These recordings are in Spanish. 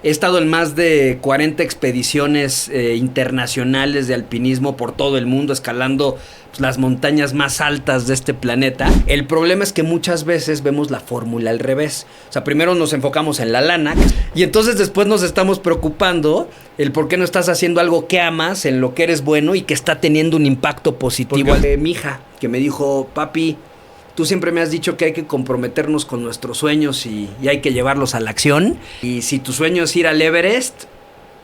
He estado en más de 40 expediciones internacionales de alpinismo por todo el mundo, escalando las montañas más altas de este planeta. El problema es que muchas veces vemos la fórmula al revés. O sea, primero nos enfocamos en la lana y entonces después nos estamos preocupando el por qué no estás haciendo algo que amas, en lo que eres bueno y que está teniendo un impacto positivo. Mi hija, que me dijo, papi, tú siempre me has dicho que hay que comprometernos con nuestros sueños y hay que llevarlos a la acción. Y si tu sueño es ir al Everest,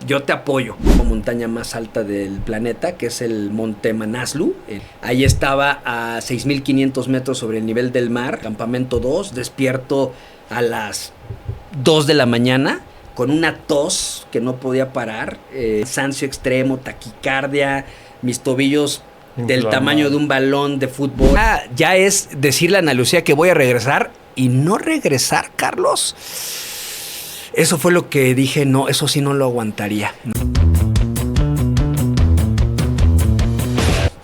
yo te apoyo. La montaña más alta del planeta, que es el Monte Manaslu. Ahí estaba a 6,500 metros sobre el nivel del mar, campamento 2, despierto a las 2 de la mañana, con una tos que no podía parar, cansancio extremo, taquicardia, mis tobillos del tamaño de un balón de fútbol. Ya es decirle a Ana Lucía que voy a regresar y no regresar, Carlos. Eso fue lo que dije, no, eso sí no lo aguantaría.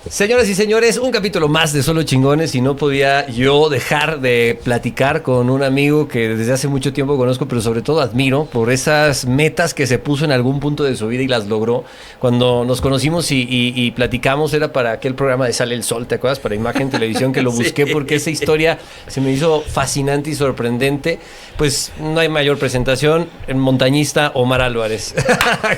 Señoras y señores, un capítulo más de Solo Chingones y no podía yo dejar de platicar con un amigo que desde hace mucho tiempo conozco, pero sobre todo admiro por esas metas que se puso en algún punto de su vida y las logró. Cuando nos conocimos y platicamos era para aquel programa de Sale el Sol, ¿te acuerdas? Para Imagen Televisión, que lo busqué porque esa historia se me hizo fascinante y sorprendente. Pues no hay mayor presentación, el montañista Omar Álvarez.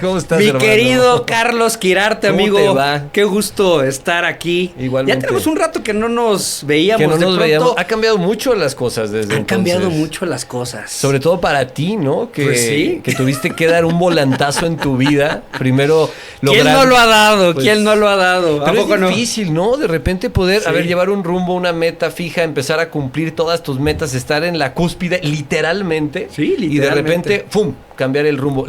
¿Cómo estás, Mi hermano? querido Carlos Quirarte, amigo. ¿Cómo te va? Qué gusto estar aquí. Igualmente. Ya tenemos un rato que no nos veíamos. Que no de nos pronto, veíamos. Ha cambiado mucho las cosas desde entonces. Han cambiado mucho las cosas. Sobre todo para ti, ¿no? Que, pues sí. Que tuviste que dar un volantazo en tu vida. Primero lograr... ¿Quién no lo ha dado? Pues, ¿Quién no lo ha dado? Pero ¿A poco es difícil, ¿no? De repente poder, Sí. llevar un rumbo, una meta fija, empezar a cumplir todas tus metas, estar en la cúspide, literalmente. Sí, literalmente. Y de repente, ¡pum!, cambiar el rumbo.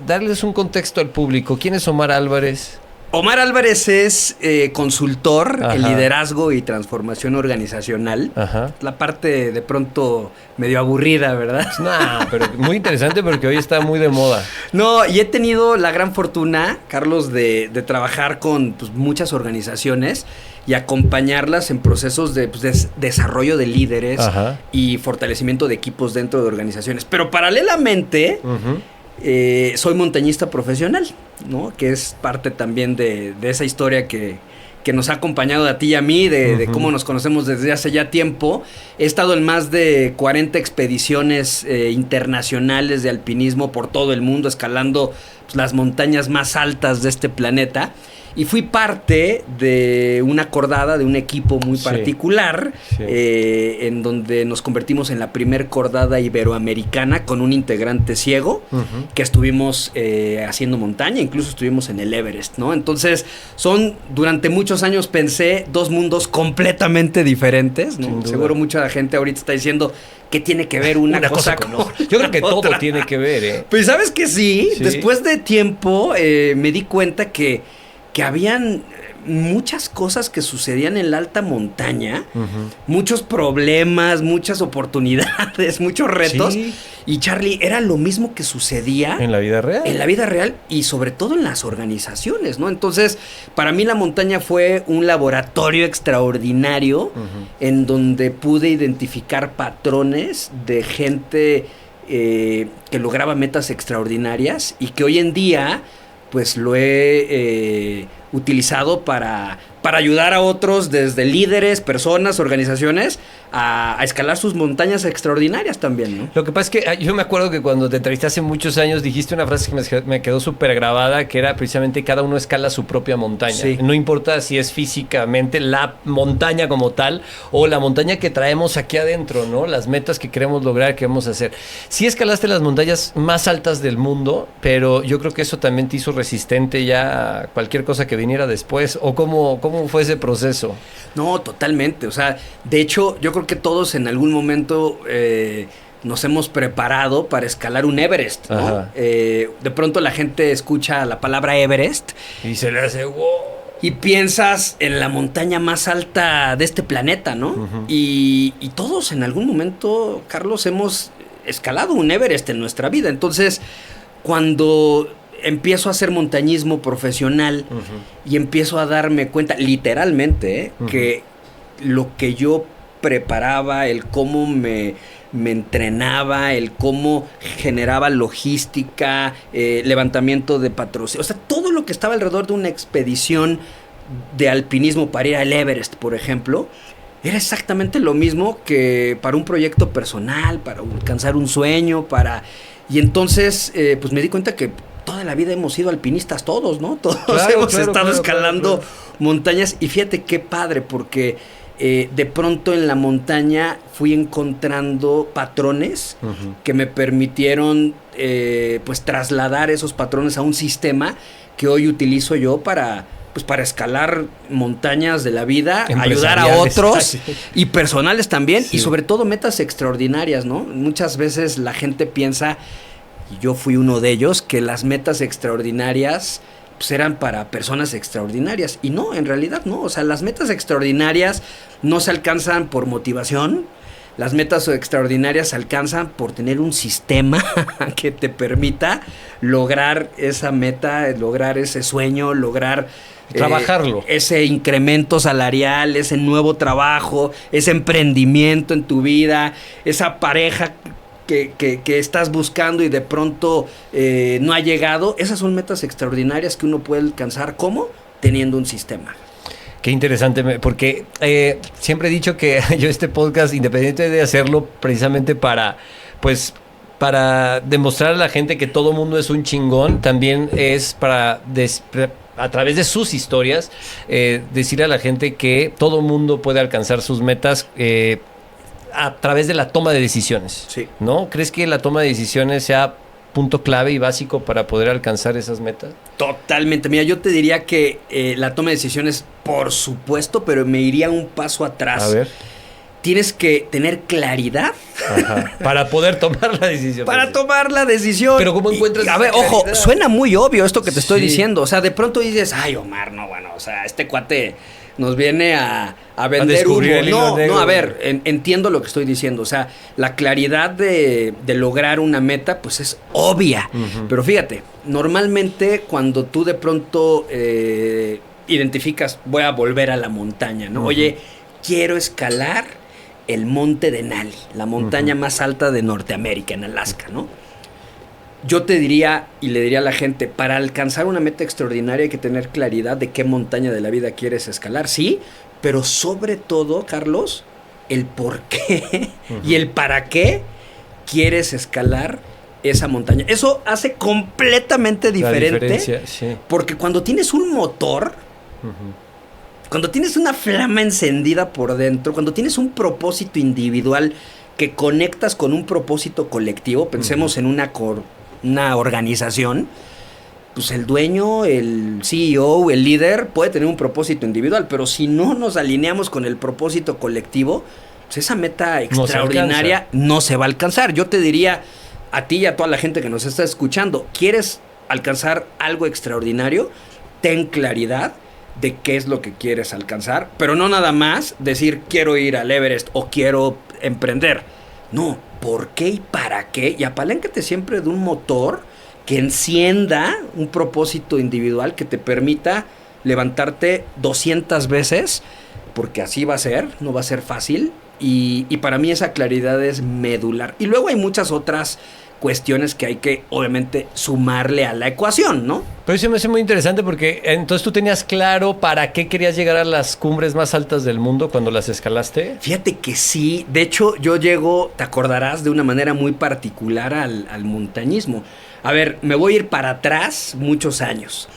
Darles un contexto al público. ¿Quién es Omar Álvarez? Omar Álvarez es consultor Ajá. en liderazgo y transformación organizacional. Ajá. La parte de pronto medio aburrida, ¿verdad? Nah, pero muy interesante porque hoy está muy de moda. No, y he tenido la gran fortuna, Carlos, de trabajar con muchas organizaciones y acompañarlas en procesos de desarrollo de líderes. Ajá. Y fortalecimiento de equipos dentro de organizaciones. Pero paralelamente... Uh-huh. Soy montañista profesional, ¿no? Que es parte también de esa historia que nos ha acompañado a ti y a mí, de cómo nos conocemos desde hace ya tiempo. He estado en más de 40 expediciones internacionales de alpinismo por todo el mundo, escalando las montañas más altas de este planeta. Y fui parte de una cordada, de un equipo muy particular, Sí. En donde nos convertimos en la primer cordada iberoamericana con un integrante ciego, que estuvimos haciendo montaña, incluso estuvimos en el Everest, ¿no? Entonces, durante muchos años pensé, dos mundos completamente diferentes, ¿no? Seguro mucha gente ahorita está diciendo, ¿qué tiene que ver una cosa con otra? Yo creo que todo tiene que ver, ¿eh? Pues, ¿sabes que sí? Sí. Después de tiempo me di cuenta que habían muchas cosas que sucedían en la alta montaña, muchos problemas, muchas oportunidades, muchos retos. Sí. Y Charlie, era lo mismo que sucedía ¿En la vida real? en la vida real y sobre todo en las organizaciones, ¿no? Entonces, para mí la montaña fue un laboratorio extraordinario en donde pude identificar patrones de gente que lograba metas extraordinarias y que hoy en día pues lo he utilizado para ayudar a otros, desde líderes, personas, organizaciones, a escalar sus montañas extraordinarias también, ¿no? Lo que pasa es que yo me acuerdo que cuando te entrevisté hace muchos años dijiste una frase que me quedó súper grabada, que era precisamente cada uno escala su propia montaña. Sí. No importa si es físicamente la montaña como tal o la montaña que traemos aquí adentro, ¿no? Las metas que queremos lograr, que queremos hacer. Sí escalaste las montañas más altas del mundo, pero yo creo que eso también te hizo resistente ya a cualquier cosa que viniera después. ¿O cómo fue ese proceso? No, totalmente. O sea, de hecho, yo creo que todos en algún momento nos hemos preparado para escalar un Everest, ¿no? Ajá. De pronto la gente escucha la palabra Everest Y se le hace wow. y piensas en la montaña más alta de este planeta, ¿no? Y todos en algún momento, Carlos, hemos escalado un Everest en nuestra vida. Entonces, cuando empiezo a hacer montañismo profesional y empiezo a darme cuenta, literalmente, que lo que yo preparaba, el cómo me me entrenaba, el cómo generaba logística, levantamiento de patrocinio, o sea, todo lo que estaba alrededor de una expedición de alpinismo para ir al Everest, por ejemplo, era exactamente lo mismo que para un proyecto personal, para alcanzar un sueño, y entonces pues me di cuenta que toda la vida hemos sido alpinistas todos, ¿no? Todos hemos estado escalando montañas, y fíjate qué padre, porque de pronto en la montaña fui encontrando patrones que me permitieron pues trasladar esos patrones a un sistema que hoy utilizo yo para escalar montañas de la vida, ayudar a otros y personales también, y sobre todo metas extraordinarias, ¿no? Muchas veces la gente piensa, y yo fui uno de ellos, que las metas extraordinarias pues eran para personas extraordinarias, y no, en realidad no. O sea, las metas extraordinarias no se alcanzan por motivación. Las metas extraordinarias se alcanzan por tener un sistema que te permita lograr esa meta, lograr ese sueño, lograr trabajarlo. Ese incremento salarial, ese nuevo trabajo, ese emprendimiento en tu vida, esa pareja que estás buscando y de pronto no ha llegado. Esas son metas extraordinarias que uno puede alcanzar. ¿Cómo? Teniendo un sistema. Qué interesante, porque siempre he dicho que yo este podcast, independiente de hacerlo precisamente para demostrar a la gente que todo mundo es un chingón, también es para a través de sus historias decir a la gente que todo mundo puede alcanzar sus metas a través de la toma de decisiones. Sí. ¿No? ¿Crees que la toma de decisiones sea punto clave y básico para poder alcanzar esas metas? Totalmente. Mira, yo te diría que la toma de decisiones, por supuesto, pero me iría un paso atrás. A ver. Tienes que tener claridad. Ajá. Para poder tomar la decisión. Para tomar la decisión. Pero ¿cómo encuentras a ver, ojo, suena muy obvio esto que te estoy diciendo. O sea, de pronto dices, ay, Omar, no, bueno, o sea, este cuate nos viene a vender humo. No, a ver, entiendo lo que estoy diciendo. O sea, la claridad de lograr una meta, pues es obvia. Pero fíjate, normalmente cuando tú de pronto identificas, voy a volver a la montaña, ¿no? Oye, quiero escalar el monte Denali, la montaña más alta de Norteamérica, en Alaska, ¿no? Yo te diría, y le diría a la gente, para alcanzar una meta extraordinaria hay que tener claridad de qué montaña de la vida quieres escalar, sí, pero sobre todo, Carlos, el por qué y el para qué quieres escalar esa montaña. Eso hace completamente diferente, sí. Porque cuando tienes un motor, cuando tienes una flama encendida por dentro, cuando tienes un propósito individual que conectas con un propósito colectivo, pensemos en una organización, pues el dueño, el CEO, el líder puede tener un propósito individual, pero si no nos alineamos con el propósito colectivo, pues esa meta extraordinaria no se va a alcanzar. Yo te diría a ti y a toda la gente que nos está escuchando, ¿quieres alcanzar algo extraordinario? Ten claridad de qué es lo que quieres alcanzar, pero no nada más decir quiero ir al Everest o quiero emprender. No, ¿por qué y para qué? Y apaláncate siempre de un motor que encienda un propósito individual que te permita levantarte 200 veces, porque así va a ser, no va a ser fácil, y para mí esa claridad es medular. Y luego hay muchas otras cuestiones que hay que, obviamente, sumarle a la ecuación, ¿no? Pero eso me hace muy interesante porque entonces tú tenías claro para qué querías llegar a las cumbres más altas del mundo cuando las escalaste. Fíjate que sí. De hecho, yo llego, te acordarás, de una manera muy particular al montañismo. A ver, me voy a ir para atrás muchos años.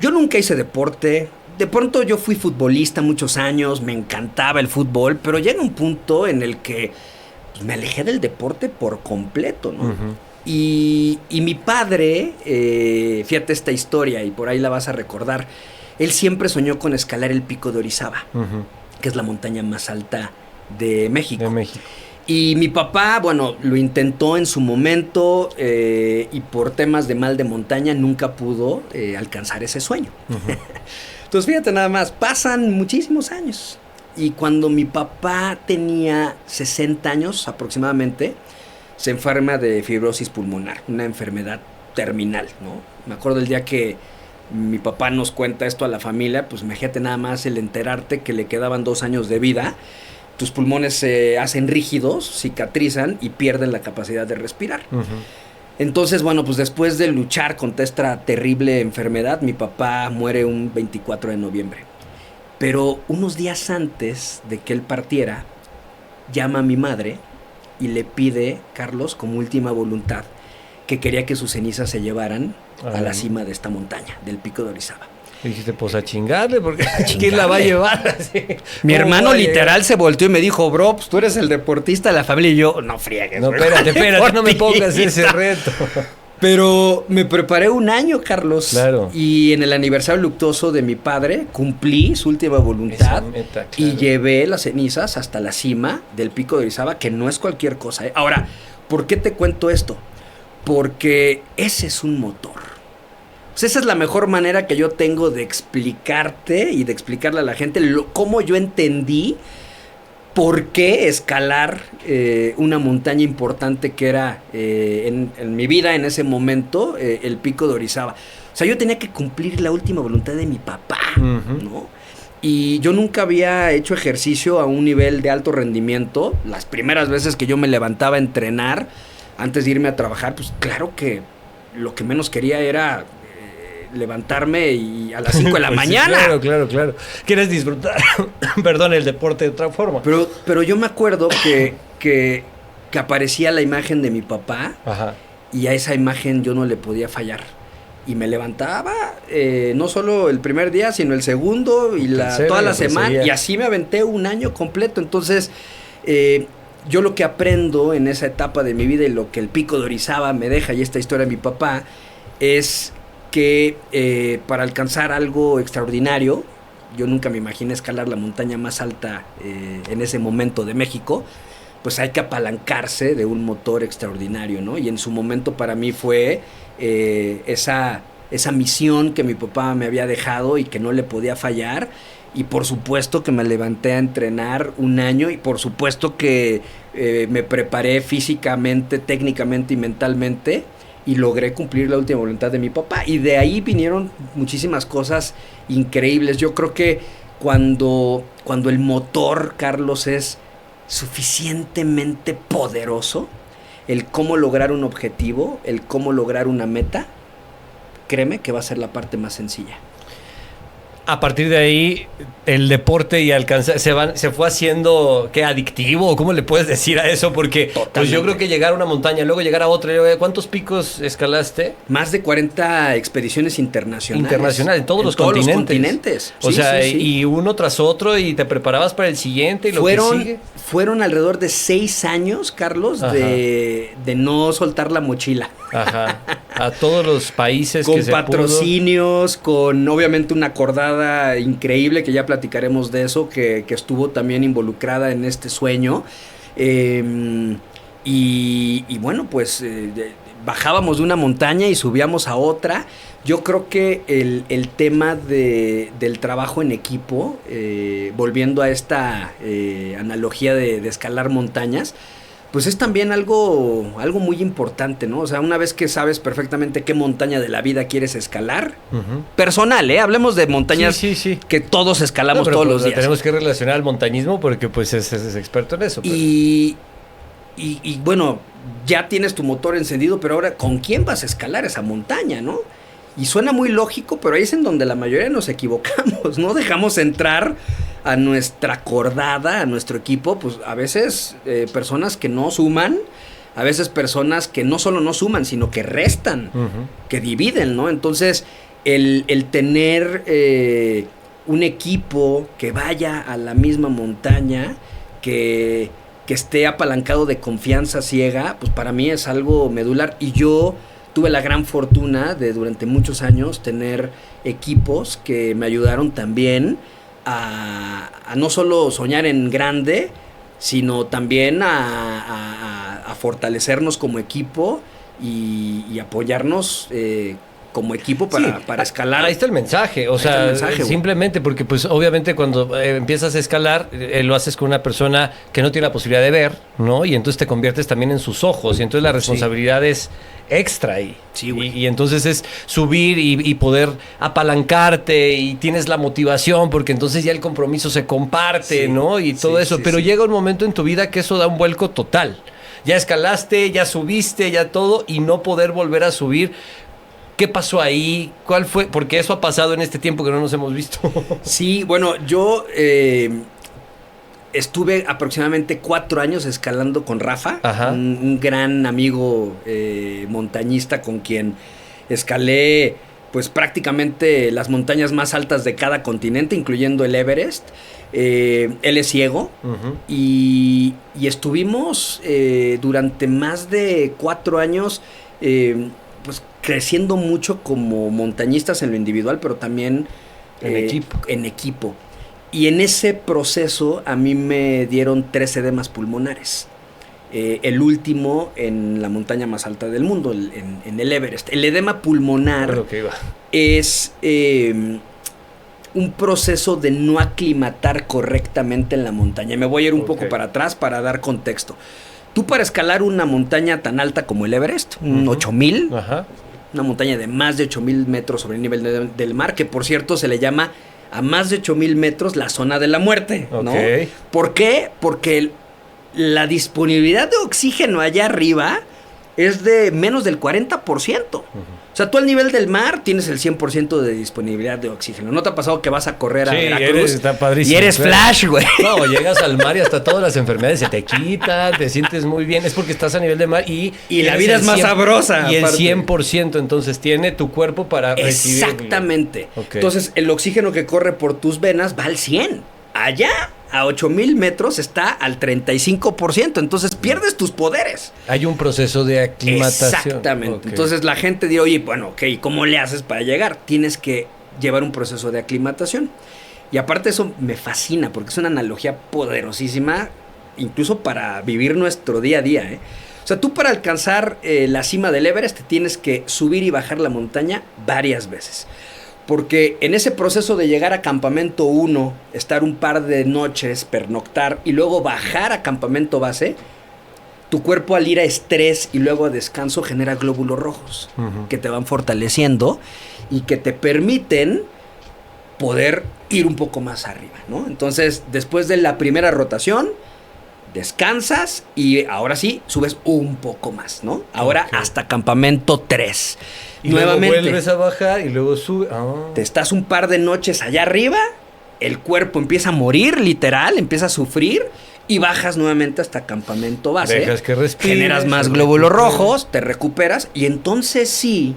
Yo nunca hice deporte. De pronto yo fui futbolista muchos años, me encantaba el fútbol, pero llega un punto en el que me alejé del deporte por completo, ¿no? Y mi padre, fíjate esta historia y por ahí la vas a recordar, él siempre soñó con escalar el Pico de Orizaba, que es la montaña más alta de México. Y mi papá, bueno, lo intentó en su momento y por temas de mal de montaña nunca pudo alcanzar ese sueño. Entonces fíjate nada más, pasan muchísimos años. Y cuando mi papá tenía 60 años aproximadamente, se enferma de fibrosis pulmonar, una enfermedad terminal, ¿no? Me acuerdo el día que mi papá nos cuenta esto a la familia, pues imagínate nada más el enterarte que le quedaban 2 años de vida, tus pulmones se hacen rígidos, cicatrizan y pierden la capacidad de respirar. Uh-huh. Entonces, bueno, pues después de luchar contra esta terrible enfermedad, mi papá muere un 24 de noviembre. Pero unos días antes de que él partiera, llama a mi madre y le pide, Carlos, como última voluntad, que quería que sus cenizas se llevaran a la cima de esta montaña, del Pico de Orizaba. Y dijiste, pues a chingarle, porque ¿quién la va a llevar? Así, mi hermano literal se volteó y me dijo, bro, pues tú eres el deportista de la familia. Y yo, no friegues. No, espérate, no me pongas ese reto. Pero me preparé un año, Carlos. Claro. Y en el aniversario luctuoso de mi padre, cumplí su última voluntad. Meta, claro. Y llevé las cenizas hasta la cima del Pico de Orizaba, que no es cualquier cosa, ¿eh? Ahora, ¿por qué te cuento esto? Porque ese es un motor. Pues esa es la mejor manera que yo tengo de explicarte y de explicarle a la gente cómo yo entendí por qué escalar una montaña importante que era en mi vida en ese momento, el Pico de Orizaba. O sea, yo tenía que cumplir la última voluntad de mi papá, uh-huh, ¿no? Y yo nunca había hecho ejercicio a un nivel de alto rendimiento. Las primeras veces que yo me levantaba a entrenar antes de irme a trabajar, pues claro que lo que menos quería era levantarme y a las 5 de la pues mañana. Sí, claro. Quieres disfrutar, perdón, el deporte de otra forma. Pero yo me acuerdo que aparecía la imagen de mi papá. Ajá. Y a esa imagen yo no le podía fallar. Y me levantaba, no solo el primer día, sino el segundo y toda la semana. Y así me aventé un año completo. Entonces, yo lo que aprendo en esa etapa de mi vida y lo que el Pico de Orizaba me deja, y esta historia de mi papá, es que para alcanzar algo extraordinario, yo nunca me imaginé escalar la montaña más alta en ese momento de México, pues hay que apalancarse de un motor extraordinario, ¿no? Y en su momento para mí fue esa misión que mi papá me había dejado y que no le podía fallar. Y por supuesto que me levanté a entrenar un año y por supuesto que me preparé físicamente, técnicamente y mentalmente y logré cumplir la última voluntad de mi papá. Y de ahí vinieron muchísimas cosas increíbles. Yo creo que cuando el motor, Carlos, es suficientemente poderoso, el cómo lograr un objetivo, el cómo lograr una meta, créeme que va a ser la parte más sencilla. A partir de ahí, el deporte y alcanzar se fue haciendo, ¿qué? ¿Adictivo? ¿Cómo le puedes decir a eso? Porque pues yo creo que llegar a una montaña, luego llegar a otra, ¿cuántos picos escalaste? Más de 40 expediciones internacionales. En todos los continentes. O sea, y uno tras otro, y te preparabas para el siguiente y lo que sigue. Fueron alrededor de 6 años, Carlos, de no soltar la mochila. Ajá. A todos los países con que se patrocinios, con obviamente una cordada increíble, que ya platicaremos de eso, que estuvo también involucrada en este sueño. Y bueno, pues bajábamos de una montaña y subíamos a otra. Yo creo que el tema del trabajo en equipo, volviendo a esta analogía de escalar montañas, pues es también algo muy importante, ¿no? O sea, una vez que sabes perfectamente qué montaña de la vida quieres escalar, uh-huh, personal, hablemos de montañas que todos escalamos todos los días. Tenemos que relacionar al montañismo porque pues es experto en eso. Pero. Y bueno, ya tienes tu motor encendido, pero ahora, ¿con quién vas a escalar esa montaña, no? Y suena muy lógico, pero ahí es en donde la mayoría nos equivocamos, ¿no? Dejamos entrar a nuestra cordada, a nuestro equipo, pues a veces personas que no suman, a veces personas que no solo no suman, sino que restan, uh-huh, que dividen, ¿no? Entonces, el tener un equipo que vaya a la misma montaña, que esté apalancado de confianza ciega, pues para mí es algo medular. Y yo tuve la gran fortuna de durante muchos años tener equipos que me ayudaron también a no solo soñar en grande, sino también a fortalecernos como equipo y apoyarnos como equipo Sí, para escalar. Ahí está el mensaje, o Ahí está sea, el mensaje, güey. simplemente porque pues obviamente cuando empiezas a escalar, lo haces con una persona que no tiene la posibilidad de ver, ¿no? Y entonces te conviertes también en sus ojos y entonces la responsabilidad es extra ahí. Sí, güey. Y entonces es subir y poder apalancarte y tienes la motivación porque entonces ya el compromiso se comparte, Sí, ¿no? Y todo sí, eso, sí, pero sí. llega un momento en tu vida que eso da un vuelco total. Ya escalaste, ya subiste, ya todo y no poder volver a subir. ¿Qué pasó ahí? ¿Cuál fue? Porque eso ha pasado en este tiempo que no nos hemos visto. Sí, bueno, yo estuve aproximadamente 4 años escalando con Rafa, Ajá. un gran amigo montañista con quien escalé pues prácticamente las montañas más altas de cada continente, incluyendo el Everest. Él es ciego Ujú. y estuvimos durante más de 4 años pues creciendo mucho como montañistas en lo individual, pero también en equipo. Y en ese proceso a mí me dieron 3 edemas pulmonares. El último en la montaña más alta del mundo, en el Everest. El edema pulmonar Lo que iba. es un proceso de no aclimatar correctamente en la montaña. Me voy a ir un poco para atrás para dar contexto. Tú para escalar una montaña tan alta como el Everest, un 8000, Ajá. una montaña de más de 8000 metros sobre el nivel del mar, que por cierto se le llama a más de 8000 metros la zona de la muerte, ¿no? Ok. ¿Por qué? Porque la disponibilidad de oxígeno allá arriba es de menos del 40%. O sea, tú al nivel del mar tienes el 100% de disponibilidad de oxígeno. ¿No te ha pasado que vas a correr a Veracruz? Está padrísimo, Y eres claro. Flash, güey. No, llegas al mar y hasta todas las enfermedades se te quitan, te sientes muy bien. Es porque estás a nivel de mar y la tienes vida el es más 100, sabrosa, Y el aparte. 100% entonces tiene tu cuerpo para recibir. Exactamente. Ok. Entonces, el oxígeno que corre por tus venas va al 100. Allá, a 8000 metros, está al 35%. Entonces, pierdes tus poderes. Hay un proceso de aclimatación. Exactamente. Ok. Entonces, la gente dirá, oye, bueno, ok, ¿cómo le haces para llegar? Tienes que llevar un proceso de aclimatación. Y aparte eso me fascina, porque es una analogía poderosísima, incluso para vivir nuestro día a día, ¿eh? O sea, tú para alcanzar la cima del Everest te tienes que subir y bajar la montaña varias veces. Porque en ese proceso de llegar a campamento 1, estar un par de noches, pernoctar y luego bajar a campamento base, tu cuerpo al ir a estrés y luego a descanso genera glóbulos rojos que te van fortaleciendo y que te permiten poder ir un poco más arriba, ¿no? Entonces, después de la primera rotación, descansas y ahora sí subes un poco más, ¿no? Ahora hasta campamento 3. Y Nuevamente luego vuelves a bajar y luego sube. te estás un par de noches allá arriba, el cuerpo empieza a morir, literal, empieza a sufrir y bajas nuevamente hasta campamento base. Dejas que respires, generas más se glóbulos recupera. rojos, te recuperas y entonces sí,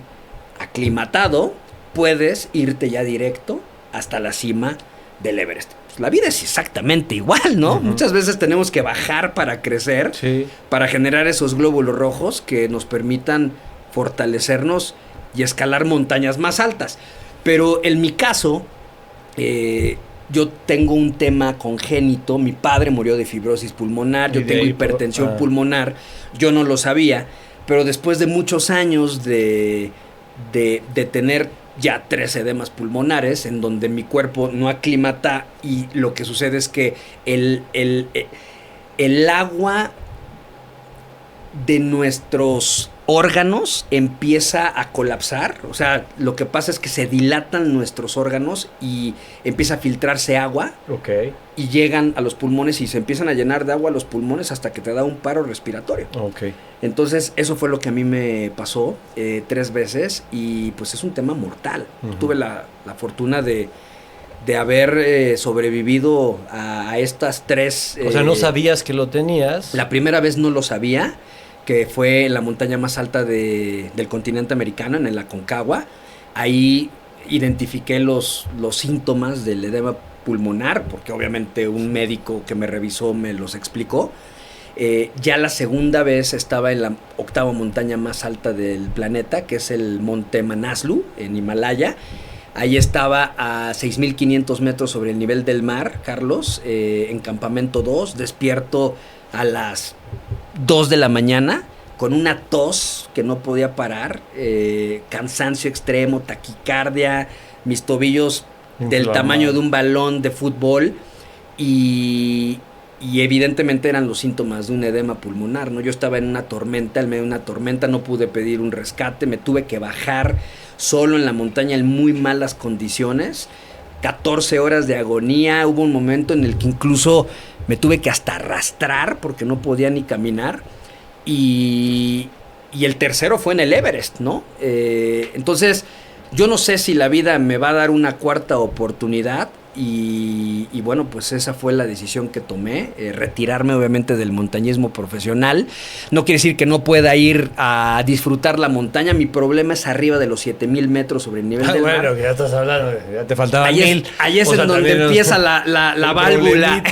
aclimatado, puedes irte ya directo hasta la cima del Everest. Pues la vida es exactamente igual, ¿no? Muchas veces tenemos que bajar para crecer, Sí. para generar esos glóbulos rojos que nos permitan fortalecernos y escalar montañas más altas. Pero en mi caso, yo tengo un tema congénito. Mi padre murió de fibrosis pulmonar, Y yo de tengo ahí hipertensión pulmonar. Yo no lo sabía, pero después de muchos años de tener ya 3 edemas pulmonares, en donde mi cuerpo no aclimata y lo que sucede es que el agua de nuestros órganos empieza a colapsar. O sea, lo que pasa es que se dilatan nuestros órganos y empieza a filtrarse agua Ok. y llegan a los pulmones y se empiezan a llenar de agua los pulmones hasta que te da un paro respiratorio. Ok. Entonces, eso fue lo que a mí me pasó 3 veces y pues es un tema mortal. Tuve la fortuna de haber sobrevivido a estas 3... O sea, no sabías que lo tenías. La primera vez no lo sabía, que fue en la montaña más alta del continente americano, en el Aconcagua. Ahí identifiqué los síntomas del edema pulmonar, porque obviamente un médico que me revisó me los explicó. Ya la segunda vez estaba en la 8ª montaña más alta del planeta, que es el monte Manaslu, en Himalaya. Ahí estaba a 6500 metros sobre el nivel del mar, Carlos, en campamento 2, despierto a las 2 de la mañana, con una tos que no podía parar, cansancio extremo, taquicardia, mis tobillos del tamaño de un balón de fútbol y evidentemente eran los síntomas de un edema pulmonar, ¿no? Yo estaba en una tormenta, en medio de una tormenta, no pude pedir un rescate, me tuve que bajar solo en la montaña en muy malas condiciones, 14 horas de agonía, hubo un momento en el que incluso me tuve que hasta arrastrar porque no podía ni caminar y el tercero fue en el Everest, ¿no? Entonces, yo no sé si la vida me va a dar una cuarta oportunidad y bueno, pues esa fue la decisión que tomé, retirarme obviamente del montañismo profesional. No quiere decir que no pueda ir a disfrutar la montaña, mi problema es arriba de los 7,000 metros sobre el nivel del mar. Bueno, que ya estás hablando, ya te faltaban 1,000. Ahí es en donde empieza la válvula.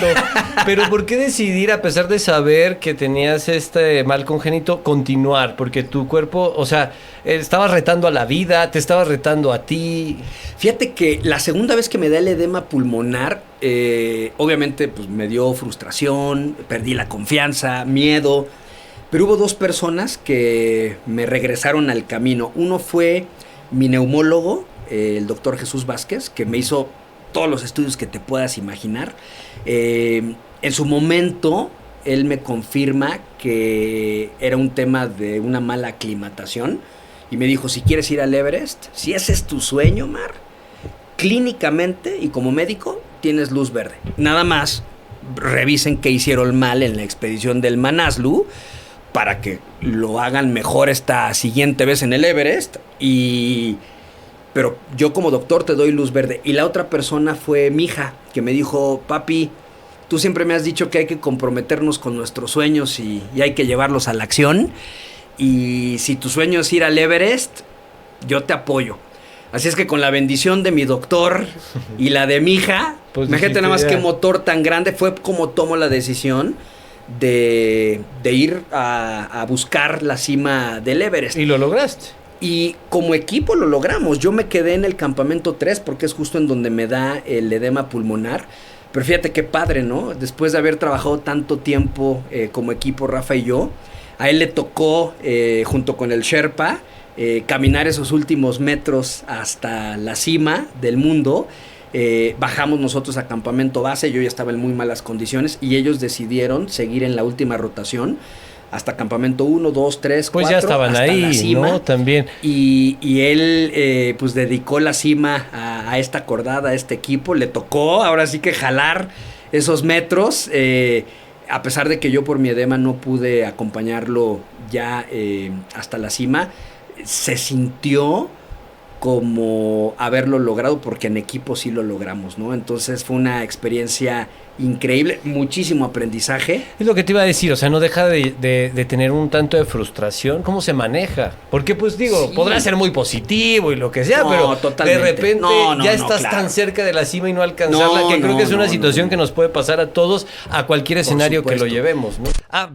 Pero ¿por qué decidir, a pesar de saber que tenías este mal congénito, continuar? Porque tu cuerpo, o sea, estabas retando a la vida, te estabas retando a ti. Fíjate que la segunda vez que me da el edema pulmonar, obviamente pues me dio frustración, perdí la confianza, miedo, pero hubo 2 personas que me regresaron al camino. Uno fue mi neumólogo, el doctor Jesús Vázquez, que me hizo todos los estudios que te puedas imaginar. En su momento, él me confirma que era un tema de una mala aclimatación y me dijo, si quieres ir al Everest, si ese es tu sueño, Mar, clínicamente y como médico tienes luz verde. Nada más revisen qué hicieron mal en la expedición del Manaslu para que lo hagan mejor esta siguiente vez en el Everest. Pero yo como doctor te doy luz verde. Y la otra persona fue mi hija, que me dijo, papi, tú siempre me has dicho que hay que comprometernos con nuestros sueños y hay que llevarlos a la acción. Y si tu sueño es ir al Everest, yo te apoyo. Así es que con la bendición de mi doctor y la de mi hija, pues imagínate nada más qué motor tan grande, fue como tomo la decisión de ir a buscar la cima del Everest. Y lo lograste. Y como equipo lo logramos. Yo me quedé en el campamento 3 porque es justo en donde me da el edema pulmonar. Pero fíjate qué padre, ¿no? Después de haber trabajado tanto tiempo como equipo, Rafa y yo, a él le tocó, junto con el Sherpa, caminar esos últimos metros hasta la cima del mundo. Bajamos nosotros a campamento base, yo ya estaba en muy malas condiciones y ellos decidieron seguir en la última rotación hasta campamento 1, 2, 3, 4. Pues ya estaban hasta ahí, la cima, ¿no? También. Y él pues dedicó la cima a esta cordada, a este equipo. Le tocó ahora sí que jalar esos metros. A pesar de que yo por mi edema no pude acompañarlo ya hasta la cima, se sintió como haberlo logrado porque en equipo sí lo logramos, ¿no? Entonces fue una experiencia increíble, muchísimo aprendizaje. Es lo que te iba a decir, o sea, no deja de tener un tanto de frustración. ¿Cómo se maneja? Porque pues digo, sí, podrá ser muy positivo y lo que sea, pero totalmente. De repente ya estás tan cerca de la cima y no alcanzarla, que creo que es una situación que nos puede pasar a todos, a cualquier escenario que lo llevemos, ¿no?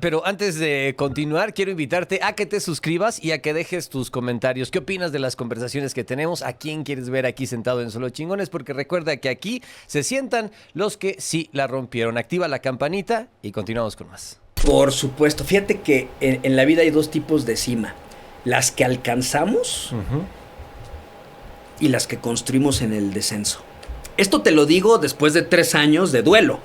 Pero antes de continuar, quiero invitarte a que te suscribas y a que dejes tus comentarios. ¿Qué opinas de las conversaciones que tenemos? ¿A quién quieres ver aquí sentado en Solo Chingones? Porque recuerda que aquí se sientan los que sí la rompieron. Activa la campanita y continuamos con más. Por supuesto. Fíjate que en la vida hay 2 tipos de cima. Las que alcanzamos y las que construimos en el descenso. Esto te lo digo después de 3 años de duelo.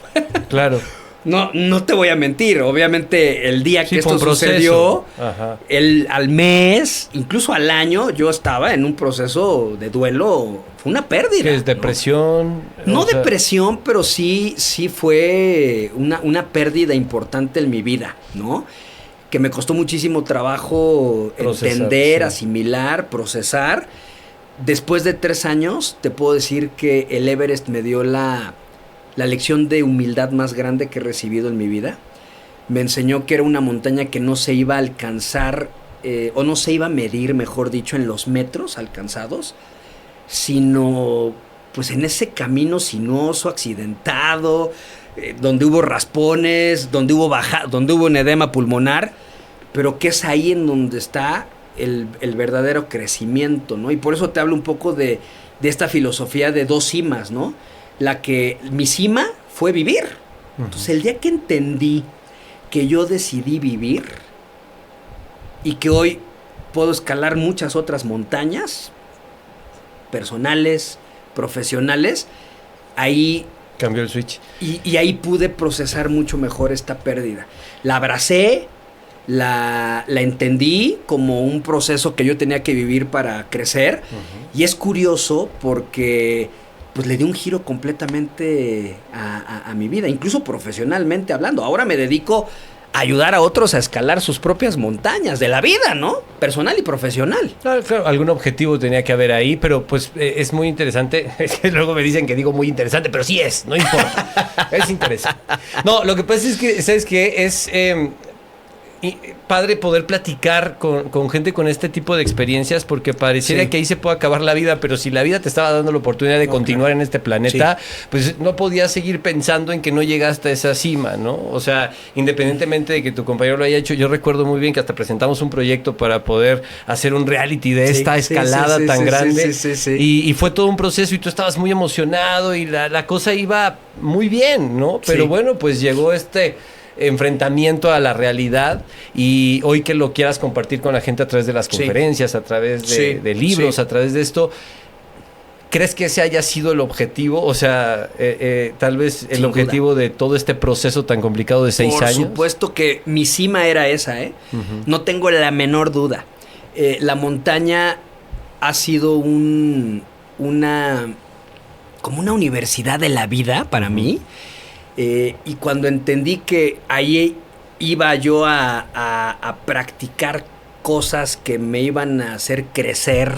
Claro. No te voy a mentir. Obviamente el día que esto sucedió, al mes, incluso al año, yo estaba en un proceso de duelo. Fue una pérdida. ¿Qué es depresión? No depresión, pero sí fue una pérdida importante en mi vida, ¿no? Que me costó muchísimo trabajo entender, asimilar, procesar. Después de 3 años, te puedo decir que el Everest me dio la lección de humildad más grande que he recibido en mi vida. Me enseñó que era una montaña que no se iba a alcanzar, o no se iba a medir, mejor dicho, en los metros alcanzados, sino pues en ese camino sinuoso, accidentado, donde hubo raspones, donde hubo un edema pulmonar, pero que es ahí en donde está el verdadero crecimiento, ¿no? Y por eso te hablo un poco de esta filosofía de 2 cimas, ¿no? Mi cima fue vivir. Entonces el día que entendí que yo decidí vivir, y que hoy puedo escalar muchas otras montañas personales, profesionales. Ahí cambió el switch. Y ahí pude procesar mucho mejor esta pérdida. La abracé, la entendí como un proceso que yo tenía que vivir para crecer. Y es curioso porque pues le di un giro completamente a mi vida, incluso profesionalmente hablando. Ahora me dedico a ayudar a otros a escalar sus propias montañas de la vida, ¿no? Personal y profesional. Claro, algún objetivo tenía que haber ahí, pero pues es muy interesante. Es que luego me dicen que digo muy interesante, pero sí es, no importa. Es interesante. No, lo que pasa es que, ¿sabes qué? Es padre poder platicar con gente con este tipo de experiencias, porque pareciera que ahí se puede acabar la vida, pero si la vida te estaba dando la oportunidad de continuar en este planeta, pues no podías seguir pensando en que no llegaste a esa cima, ¿no? O sea, independientemente de que tu compañero lo haya hecho, yo recuerdo muy bien que hasta presentamos un proyecto para poder hacer un reality de esta escalada tan grande. Y fue todo un proceso y tú estabas muy emocionado y la cosa iba muy bien, ¿no? Pero bueno, pues llegó este enfrentamiento a la realidad, y hoy que lo quieras compartir con la gente a través de las conferencias, a través de libros, a través de esto, ¿crees que ese haya sido el objetivo? O sea, tal vez el objetivo de todo este proceso tan complicado de 6 años. Por supuesto que mi cima era esa, no tengo la menor duda. La montaña ha sido como una universidad de la vida para mí. Y cuando entendí que ahí iba yo a practicar cosas que me iban a hacer crecer,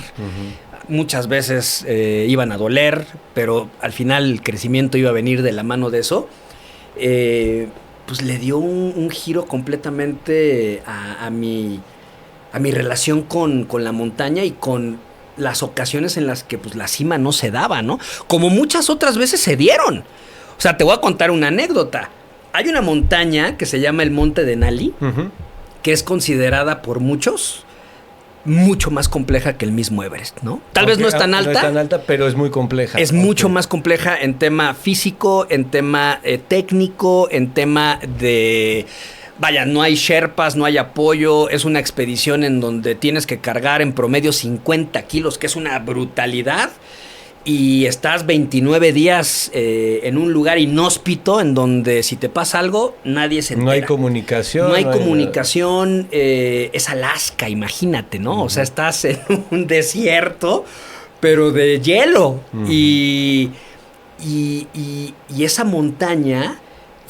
muchas veces iban a doler, pero al final el crecimiento iba a venir de la mano de eso, pues le dio un giro completamente a mi relación con la montaña y con las ocasiones en las que pues la cima no se daba, ¿no? Como muchas otras veces se dieron. O sea, te voy a contar una anécdota. Hay una montaña que se llama el Monte Denali, que es considerada por muchos mucho más compleja que el mismo Everest, ¿no? Tal vez no es tan alta. No es tan alta, pero es muy compleja. Es mucho más compleja en tema físico, en tema técnico, en tema de... Vaya, no hay sherpas, no hay apoyo. Es una expedición en donde tienes que cargar en promedio 50 kilos, que es una brutalidad. Y estás 29 días en un lugar inhóspito en donde si te pasa algo, nadie se entera. No hay comunicación. No hay comunicación. Es Alaska, imagínate, ¿no? O sea, estás en un desierto, pero de hielo. Y esa montaña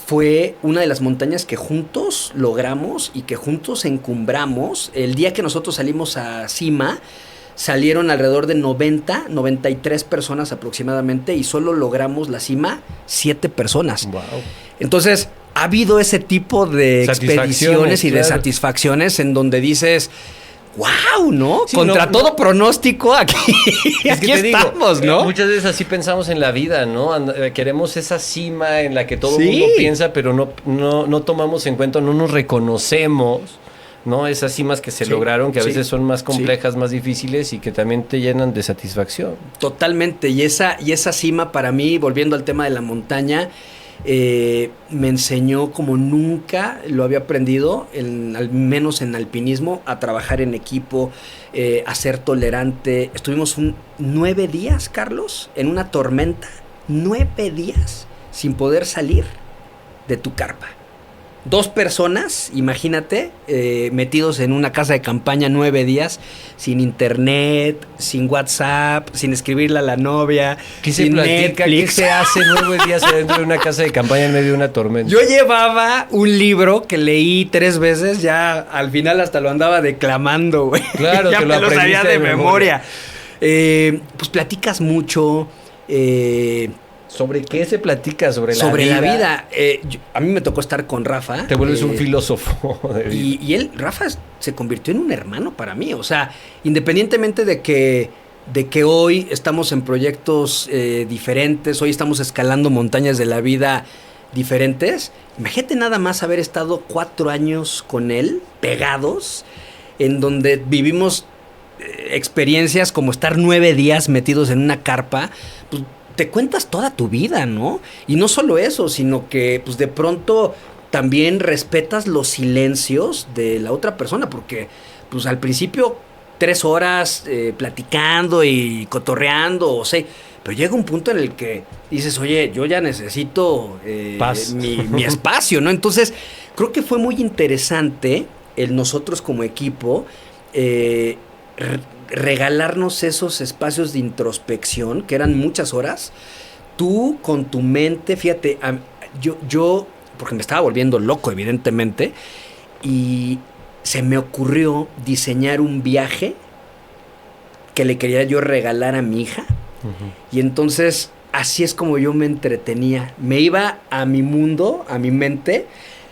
fue una de las montañas que juntos logramos y que juntos encumbramos. El día que nosotros salimos a cima, salieron alrededor de 93 personas aproximadamente, y solo logramos la cima 7 personas. Wow. Entonces, ha habido ese tipo de expediciones y de satisfacciones en donde dices, wow, ¿no? Sí, contra todo pronóstico, aquí estamos, digo, ¿no? Muchas veces así pensamos en la vida, ¿no? Queremos esa cima en la que todo el mundo piensa, pero no tomamos en cuenta, no nos reconocemos, ¿no? Esas cimas que se lograron, que a veces son más complejas, más difíciles, y que también te llenan de satisfacción. Totalmente. Y esa cima para mí, volviendo al tema de la montaña, me enseñó como nunca lo había aprendido, al menos en alpinismo, a trabajar en equipo, a ser tolerante. Estuvimos 9 días, Carlos, en una tormenta, 9 días sin poder salir de tu carpa. 2 personas, imagínate, metidos en una casa de campaña 9 días, sin internet, sin WhatsApp, sin escribirle a la novia, sin Netflix. ¿Qué se hace 9 días dentro de una casa de campaña en medio de una tormenta? Yo llevaba un libro que leí 3 veces, ya al final hasta lo andaba declamando, güey. Claro, ya te me lo sabía de memoria. Pues platicas mucho. ¿Sobre qué se platica? Sobre la vida. A mí me tocó estar con Rafa. Te vuelves un filósofo de vida. Y Rafa se convirtió en un hermano para mí. O sea, independientemente de que hoy estamos en proyectos diferentes, hoy estamos escalando montañas de la vida diferentes, imagínate nada más haber estado 4 años con él, pegados, en donde vivimos experiencias como estar 9 días metidos en una carpa, pues te cuentas toda tu vida, ¿no? Y no solo eso, sino que pues de pronto también respetas los silencios de la otra persona, porque pues al principio 3 horas platicando y cotorreando, o sea, pero llega un punto en el que dices, oye, yo ya necesito Paz. mi espacio, ¿no? Entonces, creo que fue muy interesante el nosotros como equipo regalarnos esos espacios de introspección, que eran muchas horas, tú con tu mente, fíjate, yo, porque me estaba volviendo loco, evidentemente, y se me ocurrió diseñar un viaje que le quería yo regalar a mi hija. Y entonces así es como yo me entretenía. Me iba a mi mundo, a mi mente,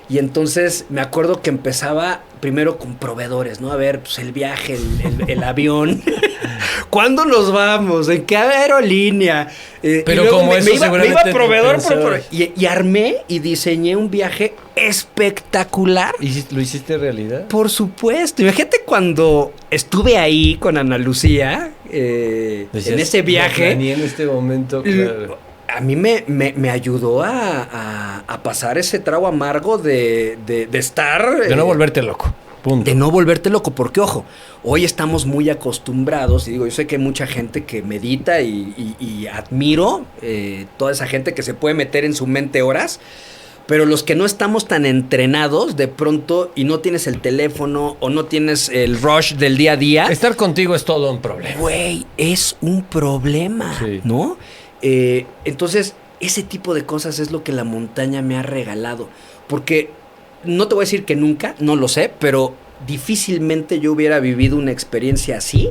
y entonces me acuerdo que empezaba primero con proveedores, ¿no? A ver, pues el viaje, el avión. ¿Cuándo nos vamos? ¿En qué aerolínea? Pero como eso me iba seguramente proveedor te por proveedor. Y armé y diseñé un viaje espectacular. ¿Y lo hiciste realidad? Por supuesto. Imagínate cuando estuve ahí con Ana Lucía en ese viaje. Ni en este momento, claro. A mí me ayudó a pasar ese trago amargo de estar... De no volverte loco. Punto. De no volverte loco, porque ojo, hoy estamos muy acostumbrados, y digo, yo sé que hay mucha gente que medita y admiro toda esa gente que se puede meter en su mente horas, pero los que no estamos tan entrenados de pronto y no tienes el teléfono o no tienes el rush del día a día. Estar contigo es todo un problema. Güey, es un problema, sí. ¿No? Entonces, ese tipo de cosas es lo que la montaña me ha regalado, porque... No te voy a decir que nunca, no lo sé, pero difícilmente yo hubiera vivido una experiencia así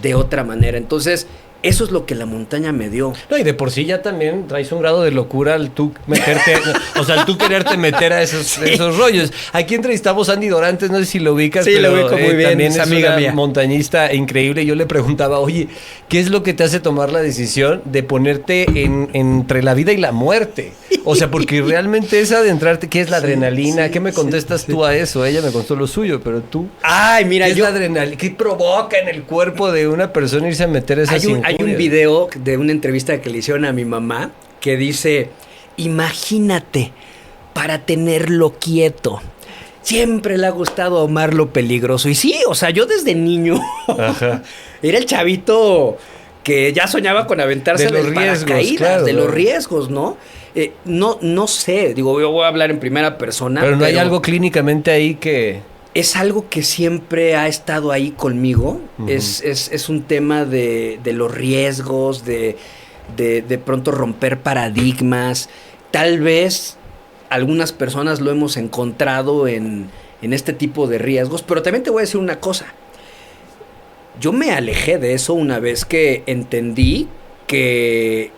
de otra manera. Entonces, eso es lo que la montaña me dio. No, y de por sí ya también traes un grado de locura al tú meterte, o sea, al tú quererte meter a esos rollos. Aquí entrevistamos a Andy Dorantes, no sé si lo ubicas, sí, pero lo ubico muy bien, también es amiga una mía. Montañista increíble. Yo le preguntaba, oye, ¿qué es lo que te hace tomar la decisión de ponerte entre la vida y la muerte? O sea, porque realmente es adentrarte, ¿qué es la adrenalina? ¿Qué me contestas tú a eso? Ella me contó lo suyo, pero tú... Ay, mira, ¿qué es la adrenalina? ¿Qué provoca en el cuerpo de una persona irse a meter esas Hay un video de una entrevista que le hicieron a mi mamá que dice, imagínate, para tenerlo quieto. Siempre le ha gustado amar lo peligroso. Y sí, o sea, yo desde niño era el chavito que ya soñaba con aventarse de los riesgos, claro, de los riesgos, ¿no? No sé, digo, yo voy a hablar en primera persona. Pero no hay algo clínicamente ahí que... Es algo que siempre ha estado ahí conmigo. Uh-huh. Es un tema de los riesgos, de pronto romper paradigmas. Tal vez algunas personas lo hemos encontrado en este tipo de riesgos, pero también te voy a decir una cosa. Yo me alejé de eso una vez que entendí que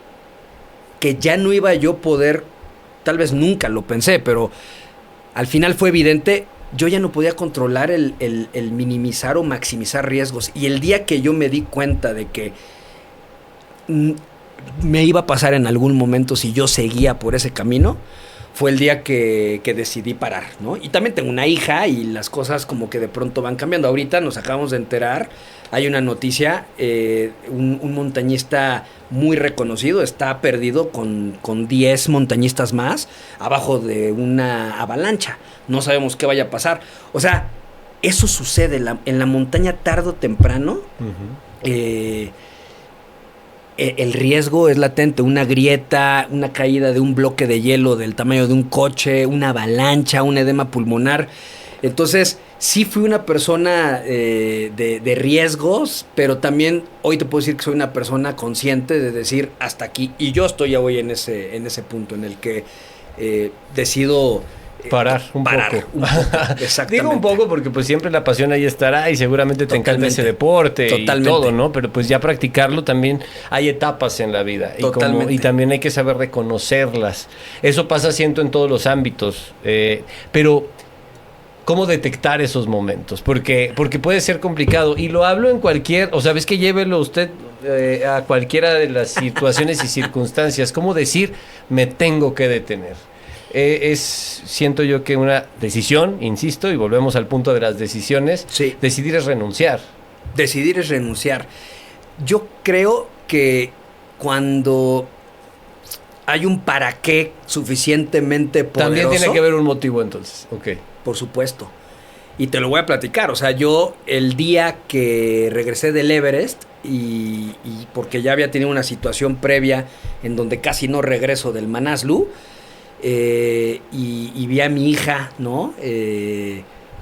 ya no iba yo a poder, tal vez nunca lo pensé, pero al final fue evidente, yo ya no podía controlar el minimizar o maximizar riesgos. Y el día que yo me di cuenta de que me iba a pasar en algún momento si yo seguía por ese camino, fue el día que decidí parar, ¿no? Y también tengo una hija y las cosas como que de pronto van cambiando. Ahorita nos acabamos de enterar, hay una noticia, un montañista muy reconocido está perdido con 10 montañistas más abajo de una avalancha. No sabemos qué vaya a pasar. O sea, eso sucede en la montaña tarde o temprano. Uh-huh. El riesgo es latente, una grieta, una caída de un bloque de hielo del tamaño de un coche, una avalancha, un edema pulmonar. Entonces, sí fui una persona de riesgos, pero también hoy te puedo decir que soy una persona consciente de decir hasta aquí. Y yo estoy ya hoy en ese punto en el que decido... Parar un poco. Exactamente. Digo un poco porque pues siempre la pasión ahí estará y seguramente te encanta ese deporte y todo, ¿no? Pero pues ya practicarlo también hay etapas en la vida y también hay que saber reconocerlas. Eso pasa, siento, en todos los ámbitos. Pero ¿cómo detectar esos momentos? Porque puede ser complicado y lo hablo en cualquier, o sea, ves que llévelo usted a cualquiera de las situaciones y circunstancias. ¿Cómo decir me tengo que detener? Siento yo que una decisión, insisto, y volvemos al punto de las decisiones, sí. Decidir es renunciar. Decidir es renunciar. Yo creo que cuando hay un para qué suficienmente poderoso... También tiene que haber un motivo entonces, ok. Por supuesto. Y te lo voy a platicar. O sea, yo el día que regresé del Everest y porque ya había tenido una situación previa en donde casi no regreso del Manaslu, y vi a mi hija, ¿no?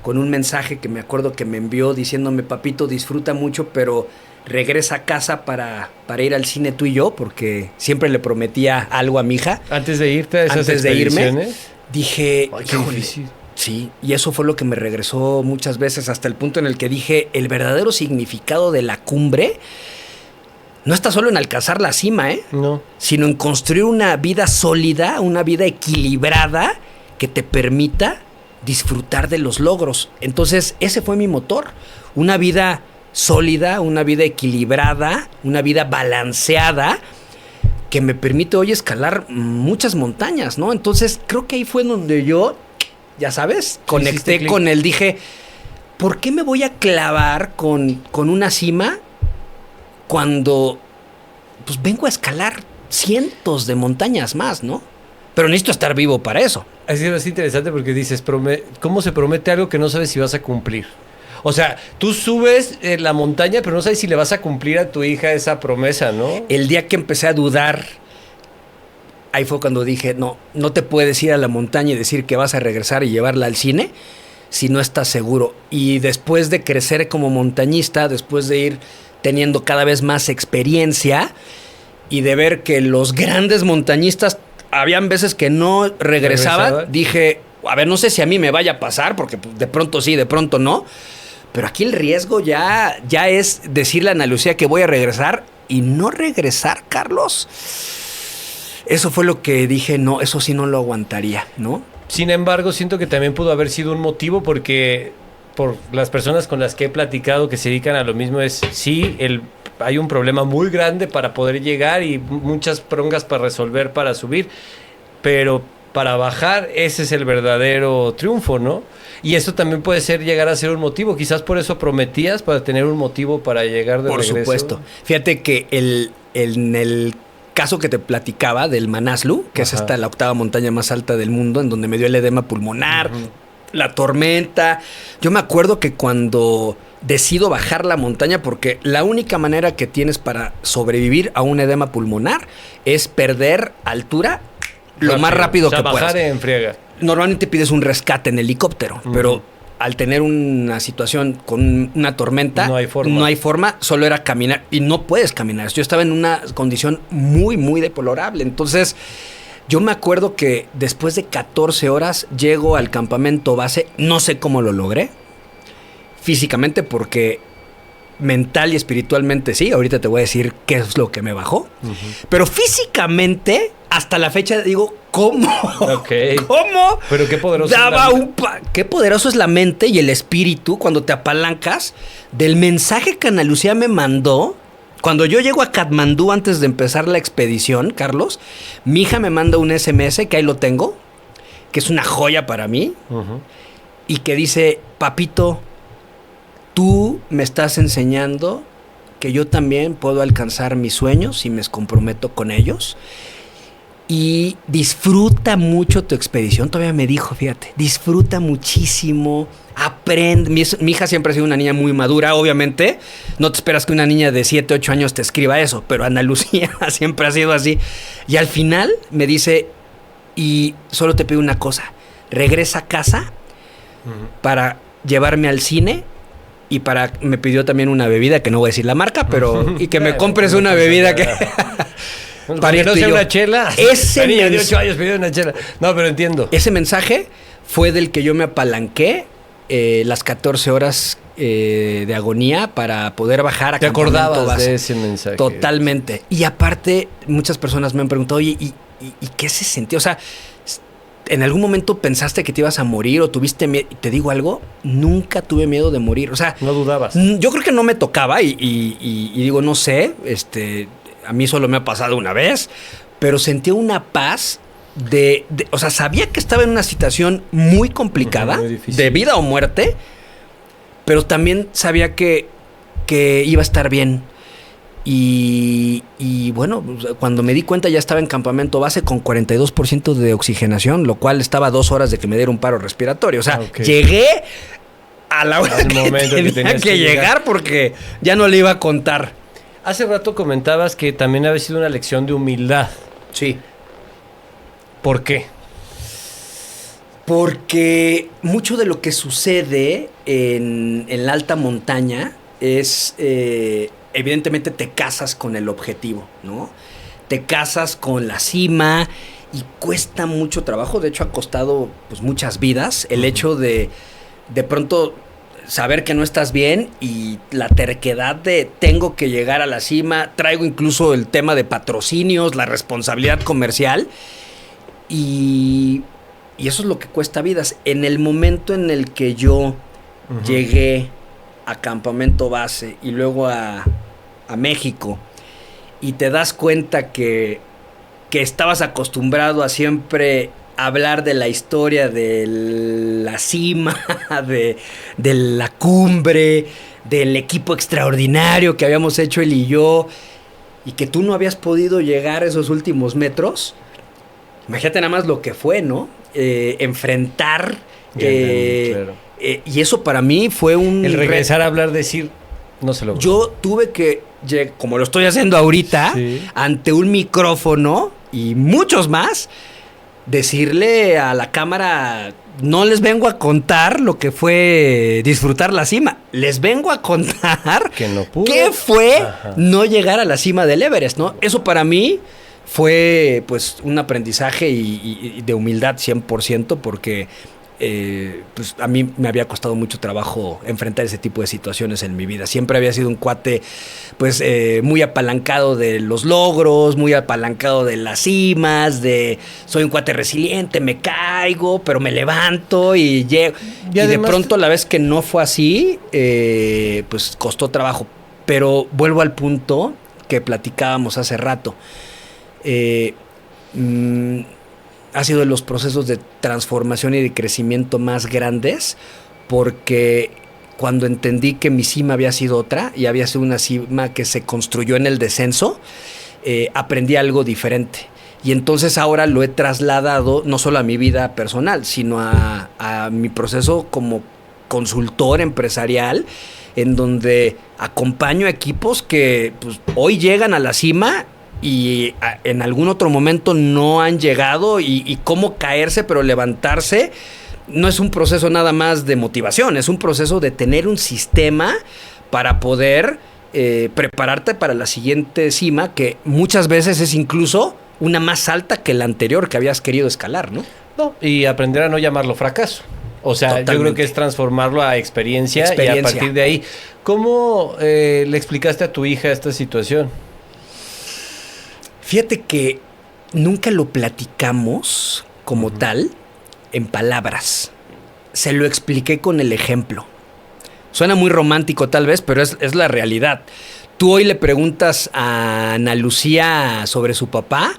Con un mensaje que me acuerdo que me envió diciéndome: papito, disfruta mucho, pero regresa a casa para ir al cine tú y yo, porque siempre le prometía algo a mi hija. Antes de irte a esas Antes de irme, expediciones. dije, Ay, qué híjole, difícil. sí, y eso fue lo que me regresó muchas veces, hasta el punto en el que dije, el verdadero significado de la cumbre no está solo en alcanzar la cima, No. sino en construir una vida sólida, una vida equilibrada que te permita disfrutar de los logros. Entonces, ese fue mi motor. Una vida sólida, una vida equilibrada, una vida balanceada que me permite hoy escalar muchas montañas, ¿no? Entonces, creo que ahí fue donde yo, ya sabes, conecté con él. Dije, ¿por qué me voy a clavar con una cima cuando pues vengo a escalar cientos de montañas más, ¿no? Pero necesito estar vivo para eso. Es interesante porque dices, ¿cómo se promete algo que no sabes si vas a cumplir? O sea, tú subes la montaña, pero no sabes si le vas a cumplir a tu hija esa promesa, ¿no? El día que empecé a dudar, ahí fue cuando dije, no te puedes ir a la montaña y decir que vas a regresar y llevarla al cine si no estás seguro. Y después de crecer como montañista, después de ir teniendo cada vez más experiencia y de ver que los grandes montañistas habían veces que no regresaban, dije, a ver, no sé si a mí me vaya a pasar, porque de pronto sí, de pronto no, pero aquí el riesgo ya es decirle a Ana Lucía que voy a regresar y no regresar, Carlos. Eso fue lo que dije, no, eso sí no lo aguantaría, ¿no? Sin embargo, siento que también pudo haber sido un motivo porque por las personas con las que he platicado que se dedican a lo mismo es, sí, hay un problema muy grande para poder llegar y muchas prongas para resolver para subir, pero para bajar ese es el verdadero triunfo, ¿no? Y eso también puede llegar a ser un motivo, quizás por eso prometías, para tener un motivo para llegar de regreso. Por supuesto. Fíjate que en el caso que te platicaba del Manaslu, que es la octava montaña más alta del mundo, en donde me dio el edema pulmonar, la tormenta. Yo me acuerdo que cuando decido bajar la montaña, porque la única manera que tienes para sobrevivir a un edema pulmonar es perder altura lo más rápido que puedas. Bajar en friega. Normalmente pides un rescate en helicóptero, pero al tener una situación con una tormenta, no hay forma, solo era caminar y no puedes caminar. Yo estaba en una condición muy, muy deplorable. Entonces, yo me acuerdo que después de 14 horas llego al campamento base, no sé cómo lo logré, físicamente, porque mental y espiritualmente sí, ahorita te voy a decir qué es lo que me bajó, pero físicamente, hasta la fecha digo, ¿cómo? ¿Cómo? Pero qué poderoso qué poderoso es la mente y el espíritu cuando te apalancas del mensaje que Ana Lucía me mandó. Cuando yo llego a Katmandú antes de empezar la expedición, Carlos, mi hija me manda un SMS, que ahí lo tengo, que es una joya para mí, y que dice, papito, tú me estás enseñando que yo también puedo alcanzar mis sueños si me comprometo con ellos. Y disfruta mucho tu expedición. Todavía me dijo, fíjate, disfruta muchísimo, aprende. Mi hija siempre ha sido una niña muy madura, obviamente. No te esperas que una niña de 7, 8 años te escriba eso, pero Ana Lucía siempre ha sido así. Y al final me dice, y solo te pido una cosa, regresa a casa para llevarme al cine. Y me pidió también una bebida, que no voy a decir la marca, pero y que me compres una bebida que... para que no sea una chela. Ese niña de 8 años pidió una chela. No, pero entiendo. Ese mensaje fue del que yo me apalanqué las 14 horas de agonía para poder bajar a ¿Te acordabas de ese mensaje? Totalmente. Y aparte, muchas personas me han preguntado, oye, ¿y qué se sintió? O sea, ¿en algún momento pensaste que te ibas a morir o tuviste miedo? Te digo algo, nunca tuve miedo de morir. O sea, no dudabas. Yo creo que no me tocaba y digo, no sé, a mí solo me ha pasado una vez, pero sentí una paz o sea, sabía que estaba en una situación muy complicada, muy de vida o muerte, pero también sabía que iba a estar bien. Y bueno, cuando me di cuenta ya estaba en campamento base con 42% de oxigenación, lo cual estaba a 2 horas de que me diera un paro respiratorio. O sea, llegué a la hora Al que momento que tenía tenías que que llegar. llegar porque ya no le iba a contar. Hace rato comentabas que también había sido una lección de humildad. Sí. ¿Por qué? Porque mucho de lo que sucede en la alta montaña es, evidentemente te casas con el objetivo, ¿no? Te casas con la cima y cuesta mucho trabajo. De hecho, ha costado pues, muchas vidas el hecho de pronto saber que no estás bien y la terquedad de tengo que llegar a la cima. Traigo incluso el tema de patrocinios, la responsabilidad comercial y eso es lo que cuesta vidas. En el momento en el que yo llegué a Campamento Base y luego a México y te das cuenta que estabas acostumbrado a siempre hablar de la historia de la cima, de la cumbre, del equipo extraordinario que habíamos hecho él y yo, y que tú no habías podido llegar a esos últimos metros. Imagínate nada más lo que fue, ¿no? Enfrentar. Claro. Y eso para mí fue un... El regresar a hablar, decir, no se logró. Yo tuve que, como lo estoy haciendo ahorita, Sí. ante un micrófono y muchos más, decirle a la cámara, no les vengo a contar lo que fue disfrutar la cima, les vengo a contar Que no pude. qué fue Ajá. no llegar a la cima del Everest, ¿no? Eso para mí fue pues un aprendizaje y de humildad 100% porque pues a mí me había costado mucho trabajo enfrentar ese tipo de situaciones en mi vida. Siempre había sido un cuate pues muy apalancado de los logros, muy apalancado de las cimas, soy un cuate resiliente, me caigo, pero me levanto y llego. Y de además pronto la vez que no fue así, pues costó trabajo. Pero vuelvo al punto que platicábamos hace rato. Ha sido de los procesos de transformación y de crecimiento más grandes porque cuando entendí que mi cima había sido otra y había sido una cima que se construyó en el descenso, aprendí algo diferente. Y entonces ahora lo he trasladado no solo a mi vida personal, sino a mi proceso como consultor empresarial, en donde acompaño a equipos que pues, hoy llegan a la cima y en algún otro momento no han llegado y cómo caerse pero levantarse. No es un proceso nada más de motivación, es un proceso de tener un sistema para poder prepararte para la siguiente cima, que muchas veces es incluso una más alta que la anterior que habías querido escalar, ¿no? No, y aprender a no llamarlo fracaso. O sea, Totalmente. yo creo que es transformarlo a experiencia y a partir de ahí. ¿Cómo le explicaste a tu hija esta situación? Fíjate que nunca lo platicamos como tal en palabras. Se lo expliqué con el ejemplo. Suena muy romántico tal vez, pero es la realidad. Tú hoy le preguntas a Ana Lucía sobre su papá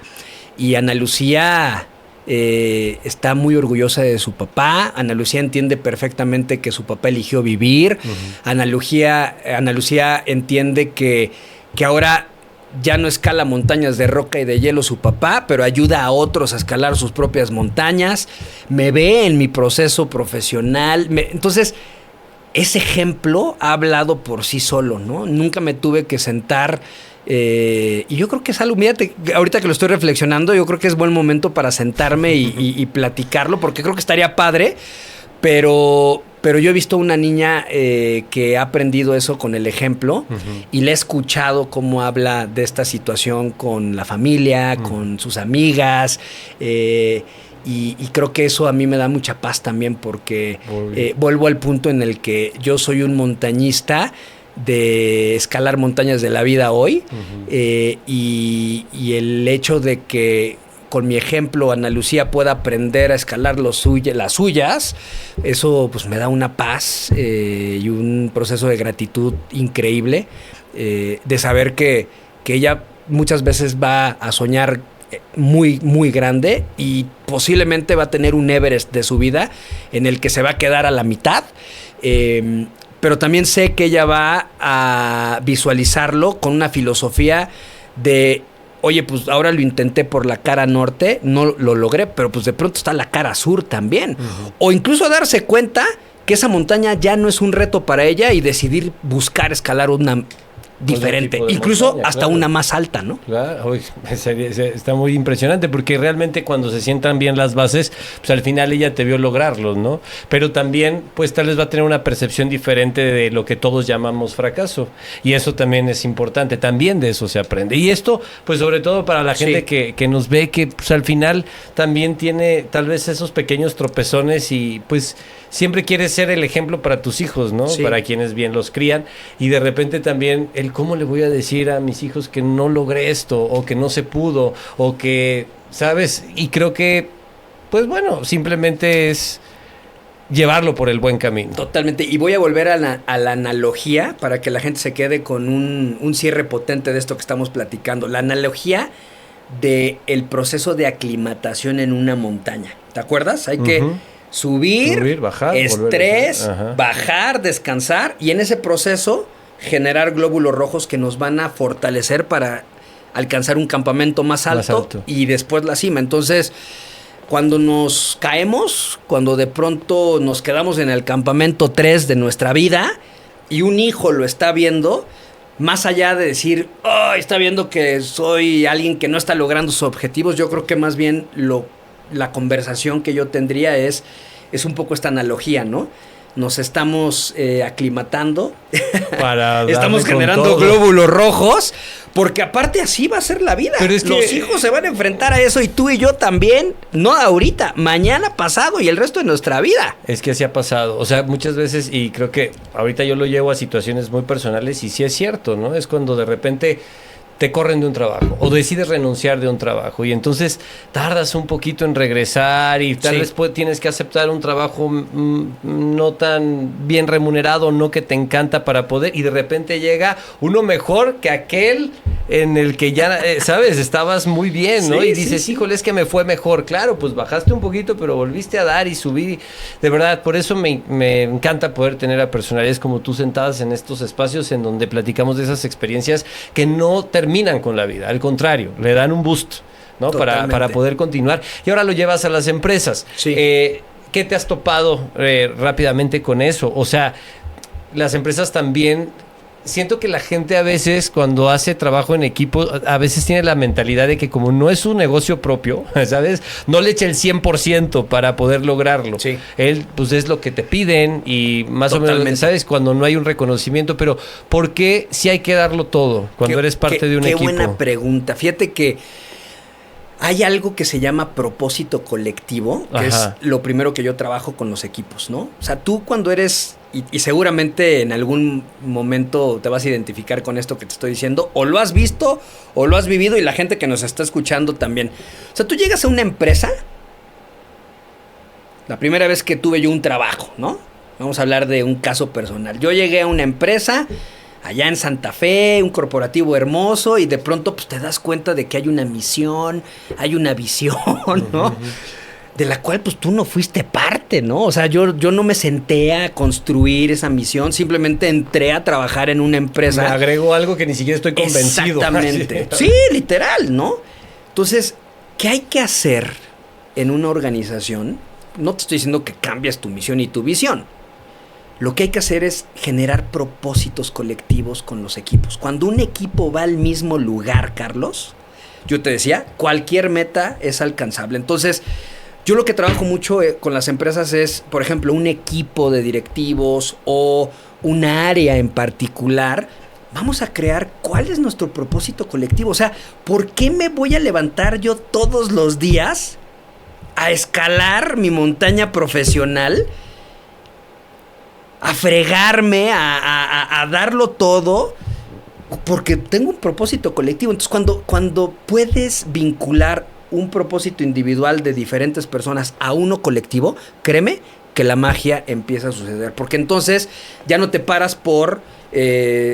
y Ana Lucía está muy orgullosa de su papá. Ana Lucía entiende perfectamente que su papá eligió vivir. Ana Lucía entiende que ahora ya no escala montañas de roca y de hielo su papá, pero ayuda a otros a escalar sus propias montañas. Me ve en mi proceso profesional. Entonces, ese ejemplo ha hablado por sí solo, ¿no? Nunca me tuve que sentar. Y yo creo que es algo, mírate, ahorita que lo estoy reflexionando, yo creo que es buen momento para sentarme y platicarlo, porque creo que estaría padre, pero yo he visto una niña que ha aprendido eso con el ejemplo y le he escuchado cómo habla de esta situación con la familia, con sus amigas, y creo que eso a mí me da mucha paz también porque vuelvo al punto en el que yo soy un montañista de escalar montañas de la vida hoy y el hecho de que con mi ejemplo Ana Lucía pueda aprender a escalar las suyas, eso pues me da una paz y un proceso de gratitud increíble de saber que ella muchas veces va a soñar muy, muy grande y posiblemente va a tener un Everest de su vida en el que se va a quedar a la mitad. Pero también sé que ella va a visualizarlo con una filosofía de, oye, pues ahora lo intenté por la cara norte, no lo logré, pero pues de pronto está la cara sur también. O incluso darse cuenta que esa montaña ya no es un reto para ella y decidir buscar escalar una diferente, incluso montaña, hasta una más alta, ¿no? Claro, uy, está muy impresionante porque realmente cuando se sientan bien las bases, pues al final ella te vio lograrlo, ¿no? Pero también, pues tal vez va a tener una percepción diferente de lo que todos llamamos fracaso y eso también es importante, también de eso se aprende. Y esto, pues sobre todo para la gente que nos ve, que pues al final también tiene tal vez esos pequeños tropezones y pues siempre quieres ser el ejemplo para tus hijos, ¿no? Sí. Para quienes bien los crían y de repente también cómo le voy a decir a mis hijos que no logré esto o que no se pudo o que, ¿sabes? Y creo que, pues bueno, simplemente es llevarlo por el buen camino. Totalmente. Y voy a volver a la analogía para que la gente se quede con un cierre potente de esto que estamos platicando. La analogía del proceso de aclimatación en una montaña. ¿Te acuerdas? Hay que subir, bajar, estrés, bajar, descansar y en ese proceso generar glóbulos rojos que nos van a fortalecer para alcanzar un campamento más alto y después la cima. Entonces, cuando nos caemos, cuando de pronto nos quedamos en el campamento 3 de nuestra vida y un hijo lo está viendo, más allá de decir, está viendo que soy alguien que no está logrando sus objetivos, yo creo que más bien la conversación que yo tendría es un poco esta analogía, ¿no? Nos estamos aclimatando, estamos generando glóbulos rojos, porque aparte así va a ser la vida. Pero es que los hijos se van a enfrentar a eso y tú y yo también, no ahorita, mañana, pasado y el resto de nuestra vida. Es que así ha pasado, o sea, muchas veces, y creo que ahorita yo lo llevo a situaciones muy personales y sí es cierto, ¿no? Es cuando de repente te corren de un trabajo o decides renunciar de un trabajo y entonces tardas un poquito en regresar y tal vez tienes que aceptar un trabajo no tan bien remunerado, no que te encanta para poder y de repente llega uno mejor que aquel en el que ya, ¿sabes? Estabas muy bien, ¿no? Y dices, híjole, es que me fue mejor. Claro, pues bajaste un poquito, pero volviste a dar y subí. De verdad, por eso me encanta poder tener a personalidades como tú sentadas en estos espacios en donde platicamos de esas experiencias que no terminan con la vida. Al contrario, le dan un boost, ¿no? Para poder continuar. Y ahora lo llevas a las empresas. Sí. ¿Qué te has topado rápidamente con eso? O sea, las empresas también... Siento que la gente a veces cuando hace trabajo en equipo, a veces tiene la mentalidad de que como no es un negocio propio, ¿sabes? No le echa el 100% para poder lograrlo. Sí. Él, pues es lo que te piden y más o menos, ¿sabes? Cuando no hay un reconocimiento, pero ¿por qué si hay que darlo todo cuando eres parte de un equipo? Qué buena pregunta. Fíjate que hay algo que se llama propósito colectivo, que es lo primero que yo trabajo con los equipos, ¿no? O sea, tú cuando eres... Y seguramente en algún momento te vas a identificar con esto que te estoy diciendo, o lo has visto, o lo has vivido, y la gente que nos está escuchando también. O sea, tú llegas a una empresa, la primera vez que tuve yo un trabajo, ¿no? Vamos a hablar de un caso personal. Yo llegué a una empresa allá en Santa Fe, un corporativo hermoso, y de pronto pues te das cuenta de que hay una misión, hay una visión, ¿no? De la cual pues tú no fuiste parte, ¿no? O sea, yo no me senté a construir esa misión, simplemente entré a trabajar en una empresa. Me agrego algo que ni siquiera estoy convencido. Exactamente. Sí, literal, ¿no? Entonces, ¿qué hay que hacer en una organización? No te estoy diciendo que cambies tu misión y tu visión. Lo que hay que hacer es generar propósitos colectivos con los equipos. Cuando un equipo va al mismo lugar, Carlos, yo te decía, cualquier meta es alcanzable. Entonces, yo lo que trabajo mucho con las empresas es, por ejemplo, un equipo de directivos o un área en particular. Vamos a crear cuál es nuestro propósito colectivo. O sea, ¿por qué me voy a levantar yo todos los días a escalar mi montaña profesional? A fregarme, a darlo todo, porque tengo un propósito colectivo. Entonces, cuando puedes vincular un propósito individual de diferentes personas a uno colectivo, créeme que la magia empieza a suceder. Porque entonces ya no te paras por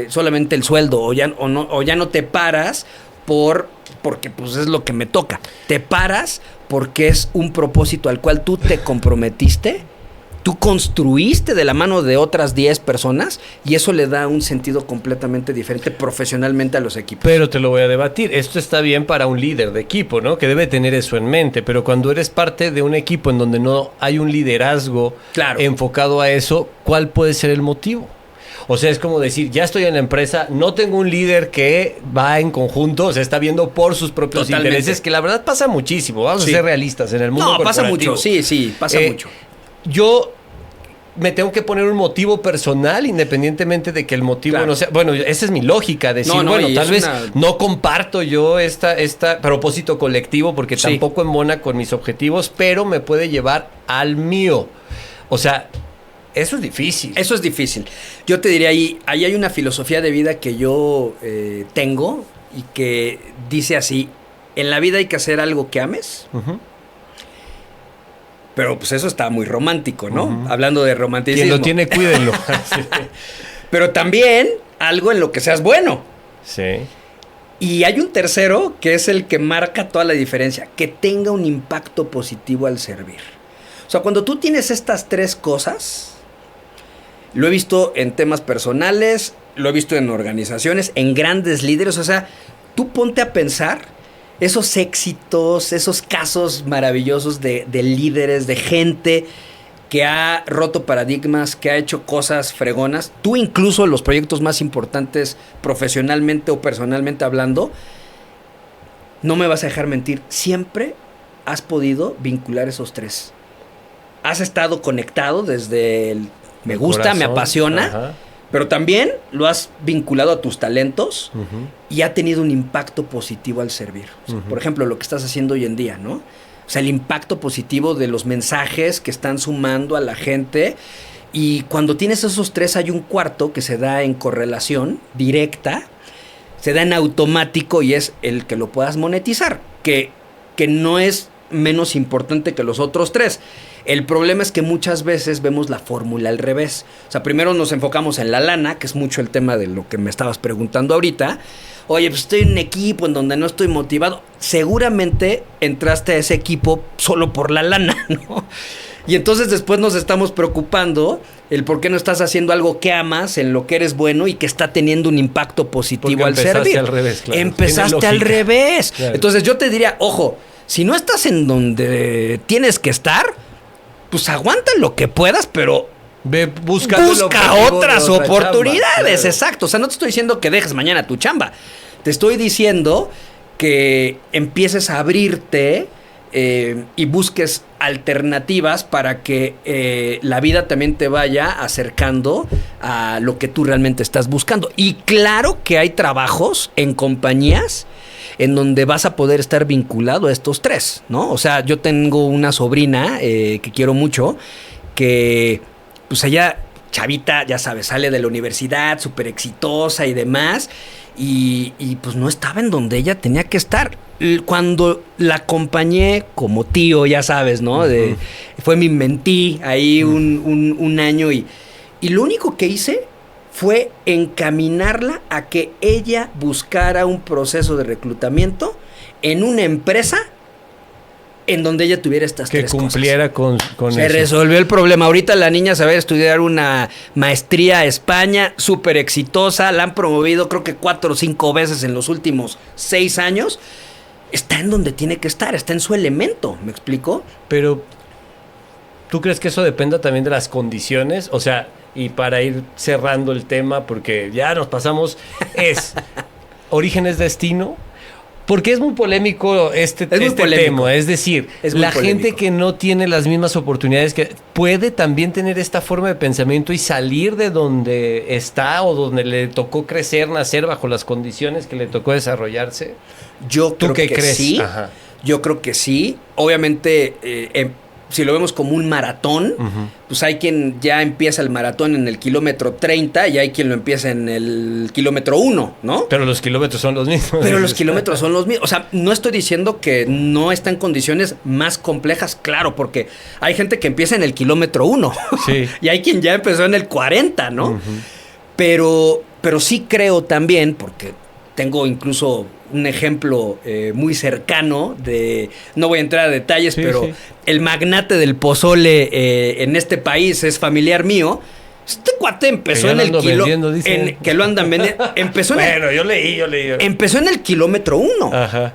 solamente el sueldo, o ya no te paras porque pues es lo que me toca. Te paras porque es un propósito al cual tú te comprometiste tú construiste de la mano de otras 10 personas y eso le da un sentido completamente diferente profesionalmente a los equipos. Pero te lo voy a debatir. Esto está bien para un líder de equipo, ¿no? Que debe tener eso en mente. Pero cuando eres parte de un equipo en donde no hay un liderazgo enfocado a eso, ¿cuál puede ser el motivo? O sea, es como decir, ya estoy en la empresa, no tengo un líder que va en conjunto, o sea, está viendo por sus propios intereses, que la verdad pasa muchísimo. Vamos a ser realistas en el mundo corporativo. No, pasa mucho, sí, pasa mucho. Yo me tengo que poner un motivo personal independientemente de que el motivo no sea... Bueno, esa es mi lógica, decir, tal vez no comparto yo esta propósito colectivo porque tampoco embona con mis objetivos, pero me puede llevar al mío. O sea... Eso es difícil. Eso es difícil. Yo te diría ahí hay una filosofía de vida que yo tengo y que dice así, en la vida hay que hacer algo que ames, pero pues eso está muy romántico, ¿no? Hablando de romanticismo. Quien lo tiene, cuídenlo. Sí. Pero también algo en lo que seas bueno. Sí. Y hay un tercero que es el que marca toda la diferencia, que tenga un impacto positivo al servir. O sea, cuando tú tienes estas 3 cosas... Lo he visto en temas personales, lo he visto en organizaciones, en grandes líderes. O sea, tú ponte a pensar esos éxitos, esos casos maravillosos de líderes, de gente que ha roto paradigmas, que ha hecho cosas fregonas. Tú incluso los proyectos más importantes profesionalmente o personalmente hablando, no me vas a dejar mentir, siempre has podido vincular esos 3. Has estado conectado desde el... Me gusta, corazón, me apasiona, pero también lo has vinculado a tus talentos y ha tenido un impacto positivo al servir. O sea, por ejemplo, lo que estás haciendo hoy en día, ¿no? O sea, el impacto positivo de los mensajes que están sumando a la gente. Y cuando tienes esos 3 hay un cuarto que se da en correlación directa, se da en automático y es el que lo puedas monetizar, que no es menos importante que los otros 3. El problema es que muchas veces vemos la fórmula al revés. O sea, primero nos enfocamos en la lana, que es mucho el tema de lo que me estabas preguntando ahorita. Oye, pues estoy en un equipo en donde no estoy motivado. Seguramente entraste a ese equipo solo por la lana, ¿no? Y entonces después nos estamos preocupando el por qué no estás haciendo algo que amas, en lo que eres bueno y que está teniendo un impacto positivo al servir. Al revés, claro. Empezaste al revés. Claro. Entonces yo te diría, ojo, si no estás en donde tienes que estar... Pues aguanta lo que puedas, pero busca otras oportunidades. Chamba, claro. Exacto. O sea, no te estoy diciendo que dejes mañana tu chamba. Te estoy diciendo que empieces a abrirte y busques alternativas para que la vida también te vaya acercando a lo que tú realmente estás buscando. Y claro que hay trabajos en compañías en donde vas a poder estar vinculado a estos 3, ¿no? O sea, yo tengo una sobrina que quiero mucho, que pues ella, chavita, ya sabes, sale de la universidad, súper exitosa y demás, y pues no estaba en donde ella tenía que estar. Cuando la acompañé como tío, ya sabes, ¿no? Fue mi mentí ahí un año y lo único que hice fue encaminarla a que ella buscara un proceso de reclutamiento en una empresa en donde ella tuviera estas 3 cosas. Que cumpliera con Se eso. resolvió el problema. Ahorita la niña se va a estudiar una maestría a España, súper exitosa. La han promovido creo que 4 o 5 veces en los últimos 6 años. Está en donde tiene que estar, está en su elemento, ¿me explico? Pero, ¿tú crees que eso dependa también de las condiciones? O sea... Y para ir cerrando el tema, porque ya nos pasamos, es origen es destino, porque es muy polémico este tema. Es decir, la gente que no tiene las mismas oportunidades que puede también tener esta forma de pensamiento y salir de donde está o donde le tocó crecer, nacer bajo las condiciones que le tocó desarrollarse. Yo creo que crees? Sí. Ajá. Yo creo que sí. Obviamente, si lo vemos como un maratón, pues hay quien ya empieza el maratón en el kilómetro 30 y hay quien lo empieza en el kilómetro 1, ¿no? Pero los kilómetros son los mismos. Pero los kilómetros son los mismos. O sea, no estoy diciendo que no está en condiciones más complejas, claro, porque hay gente que empieza en el kilómetro 1 sí. y hay quien ya empezó en el 40, ¿no? Pero sí creo también, porque tengo incluso un ejemplo muy cercano de, no voy a entrar a detalles, Sí, pero sí. el magnate del pozole en este país es familiar mío. Este cuate empezó Que ya en lo el ando vendiendo, kilómetro. dicen. Que lo andan vendiendo. Empezó Yo leí. empezó en el kilómetro 1. Ajá.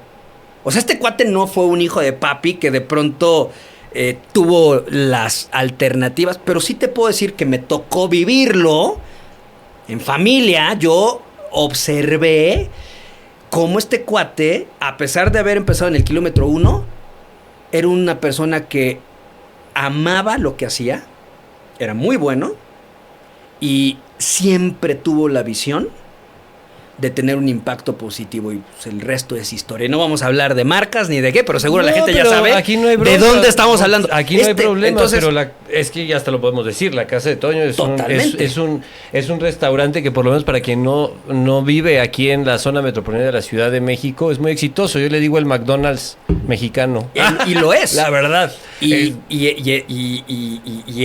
O sea, este cuate no fue un hijo de papi que de pronto tuvo las alternativas, pero sí te puedo decir que me tocó vivirlo en familia. Yo observé cómo este cuate, a pesar de haber empezado en el kilómetro 1, era una persona que amaba lo que hacía, era muy bueno y siempre tuvo la visión de tener un impacto positivo, y pues, el resto es historia. No vamos a hablar de marcas ni de qué, pero seguro la gente ya pero sabe aquí no hay de bronca. dónde estamos hablando. Aquí no hay problema, entonces, pero es que ya hasta lo podemos decir, la Casa de Toño es un restaurante que por lo menos para quien no vive aquí en la zona metropolitana de la Ciudad de México es muy exitoso. Yo le digo el McDonald's mexicano. y lo es. La verdad. Y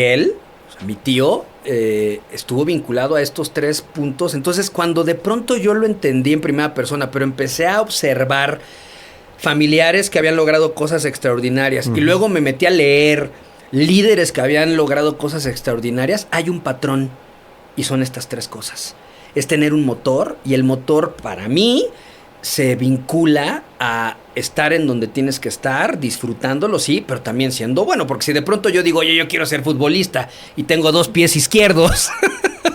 él, o sea, mi tío, estuvo vinculado a estos 3 puntos. Entonces, cuando de pronto yo lo entendí en primera persona, pero empecé a observar familiares que habían logrado cosas extraordinarias, y luego me metí a leer líderes que habían logrado cosas extraordinarias, hay un patrón, y son estas 3 cosas. Es tener un motor, y el motor para mí se vincula a estar en donde tienes que estar, disfrutándolo, sí, pero también siendo bueno, porque si de pronto yo digo, oye, yo quiero ser futbolista y tengo 2 pies izquierdos,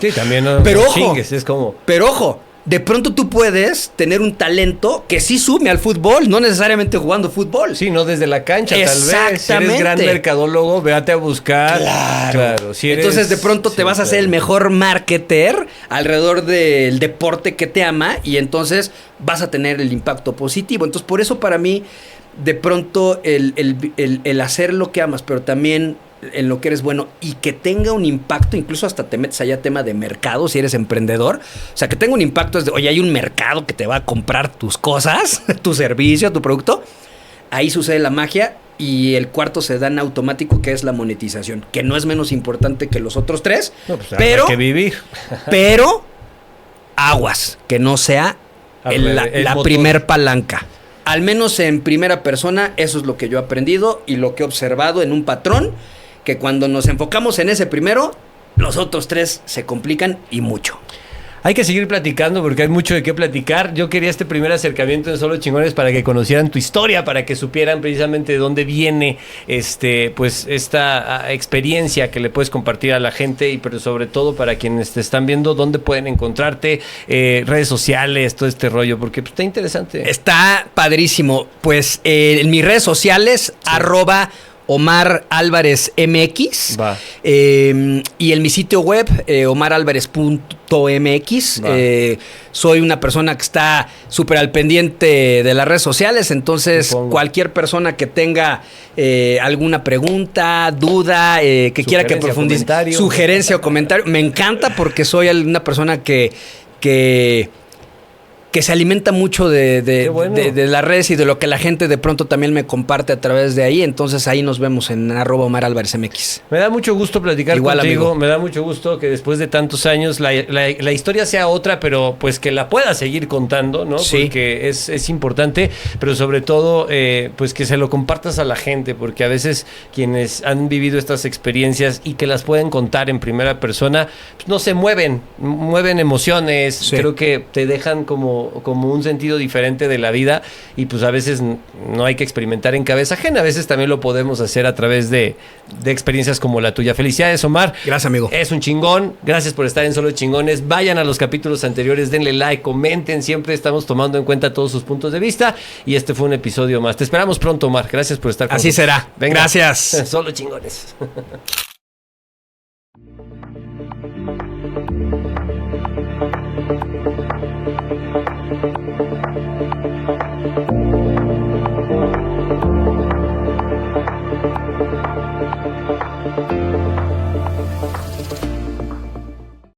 Sí, también pero no ojo, chingues, es como... pero ojo, de pronto tú puedes tener un talento que sí sume al fútbol, no necesariamente jugando fútbol. Sí, no desde la cancha, tal vez. Si Exactamente. eres gran mercadólogo, véate a buscar. Claro. Si eres- Entonces de pronto te sí, vas a ser claro. el mejor marketer alrededor del deporte que te ama, y entonces vas a tener el impacto positivo. Entonces por eso para mí de pronto el hacer lo que amas, pero también en lo que eres bueno, y que tenga un impacto, incluso hasta te metes allá tema de mercado si eres emprendedor, o sea, que tenga un impacto, es de, oye, hay un mercado que te va a comprar tus cosas, tu servicio, tu producto. Ahí sucede la magia. Y el cuarto se da en automático, que es la monetización, que no es menos importante que los otros 3, No, pues, pero, hay que vivir. pero aguas, que no sea El la motor. primer palanca. Al menos en primera persona, eso es lo que yo he aprendido y lo que he observado en un patrón, que cuando nos enfocamos en ese primero, los otros 3 se complican y mucho. Hay que seguir platicando porque hay mucho de qué platicar. Yo quería este primer acercamiento en Solo Chingones para que conocieran tu historia, para que supieran precisamente de dónde viene pues esta experiencia que le puedes compartir a la gente, y pero sobre todo para quienes te están viendo, dónde pueden encontrarte, redes sociales, todo este rollo, porque pues, está interesante. Está padrísimo. Pues en mis redes sociales, @Omar Álvarez MX. Va. Y en mi sitio web, omaralvarez.mx. Soy una persona que está súper al pendiente de las redes sociales, entonces Supongo. cualquier persona que tenga alguna pregunta, duda, que quiera que Sugerencia, profundice, comentario. sugerencia o comentario, me encanta porque soy una persona que se alimenta mucho Qué bueno. de las redes y de lo que la gente de pronto también me comparte a través de ahí. Entonces ahí nos vemos en @OmarAlvarezMX. Me da mucho gusto platicar Igual, contigo, amigo. me da mucho gusto que después de tantos años la historia sea otra, pero pues que la pueda seguir contando, ¿no? Sí. Porque es importante, pero sobre todo pues que se lo compartas a la gente, porque a veces quienes han vivido estas experiencias y que las pueden contar en primera persona, pues no se mueven emociones, Sí. creo que te dejan como un sentido diferente de la vida, y pues a veces no hay que experimentar en cabeza ajena, a veces también lo podemos hacer a través de experiencias como la tuya. Felicidades, Omar. Gracias, amigo. Es un chingón. Gracias por estar en Solo Chingones. Vayan a los capítulos anteriores, denle like, comenten. Siempre estamos tomando en cuenta todos sus puntos de vista. Y este fue un episodio más. Te esperamos pronto, Omar. Gracias por estar con Así nosotros. será. Gracias. Solo Chingones.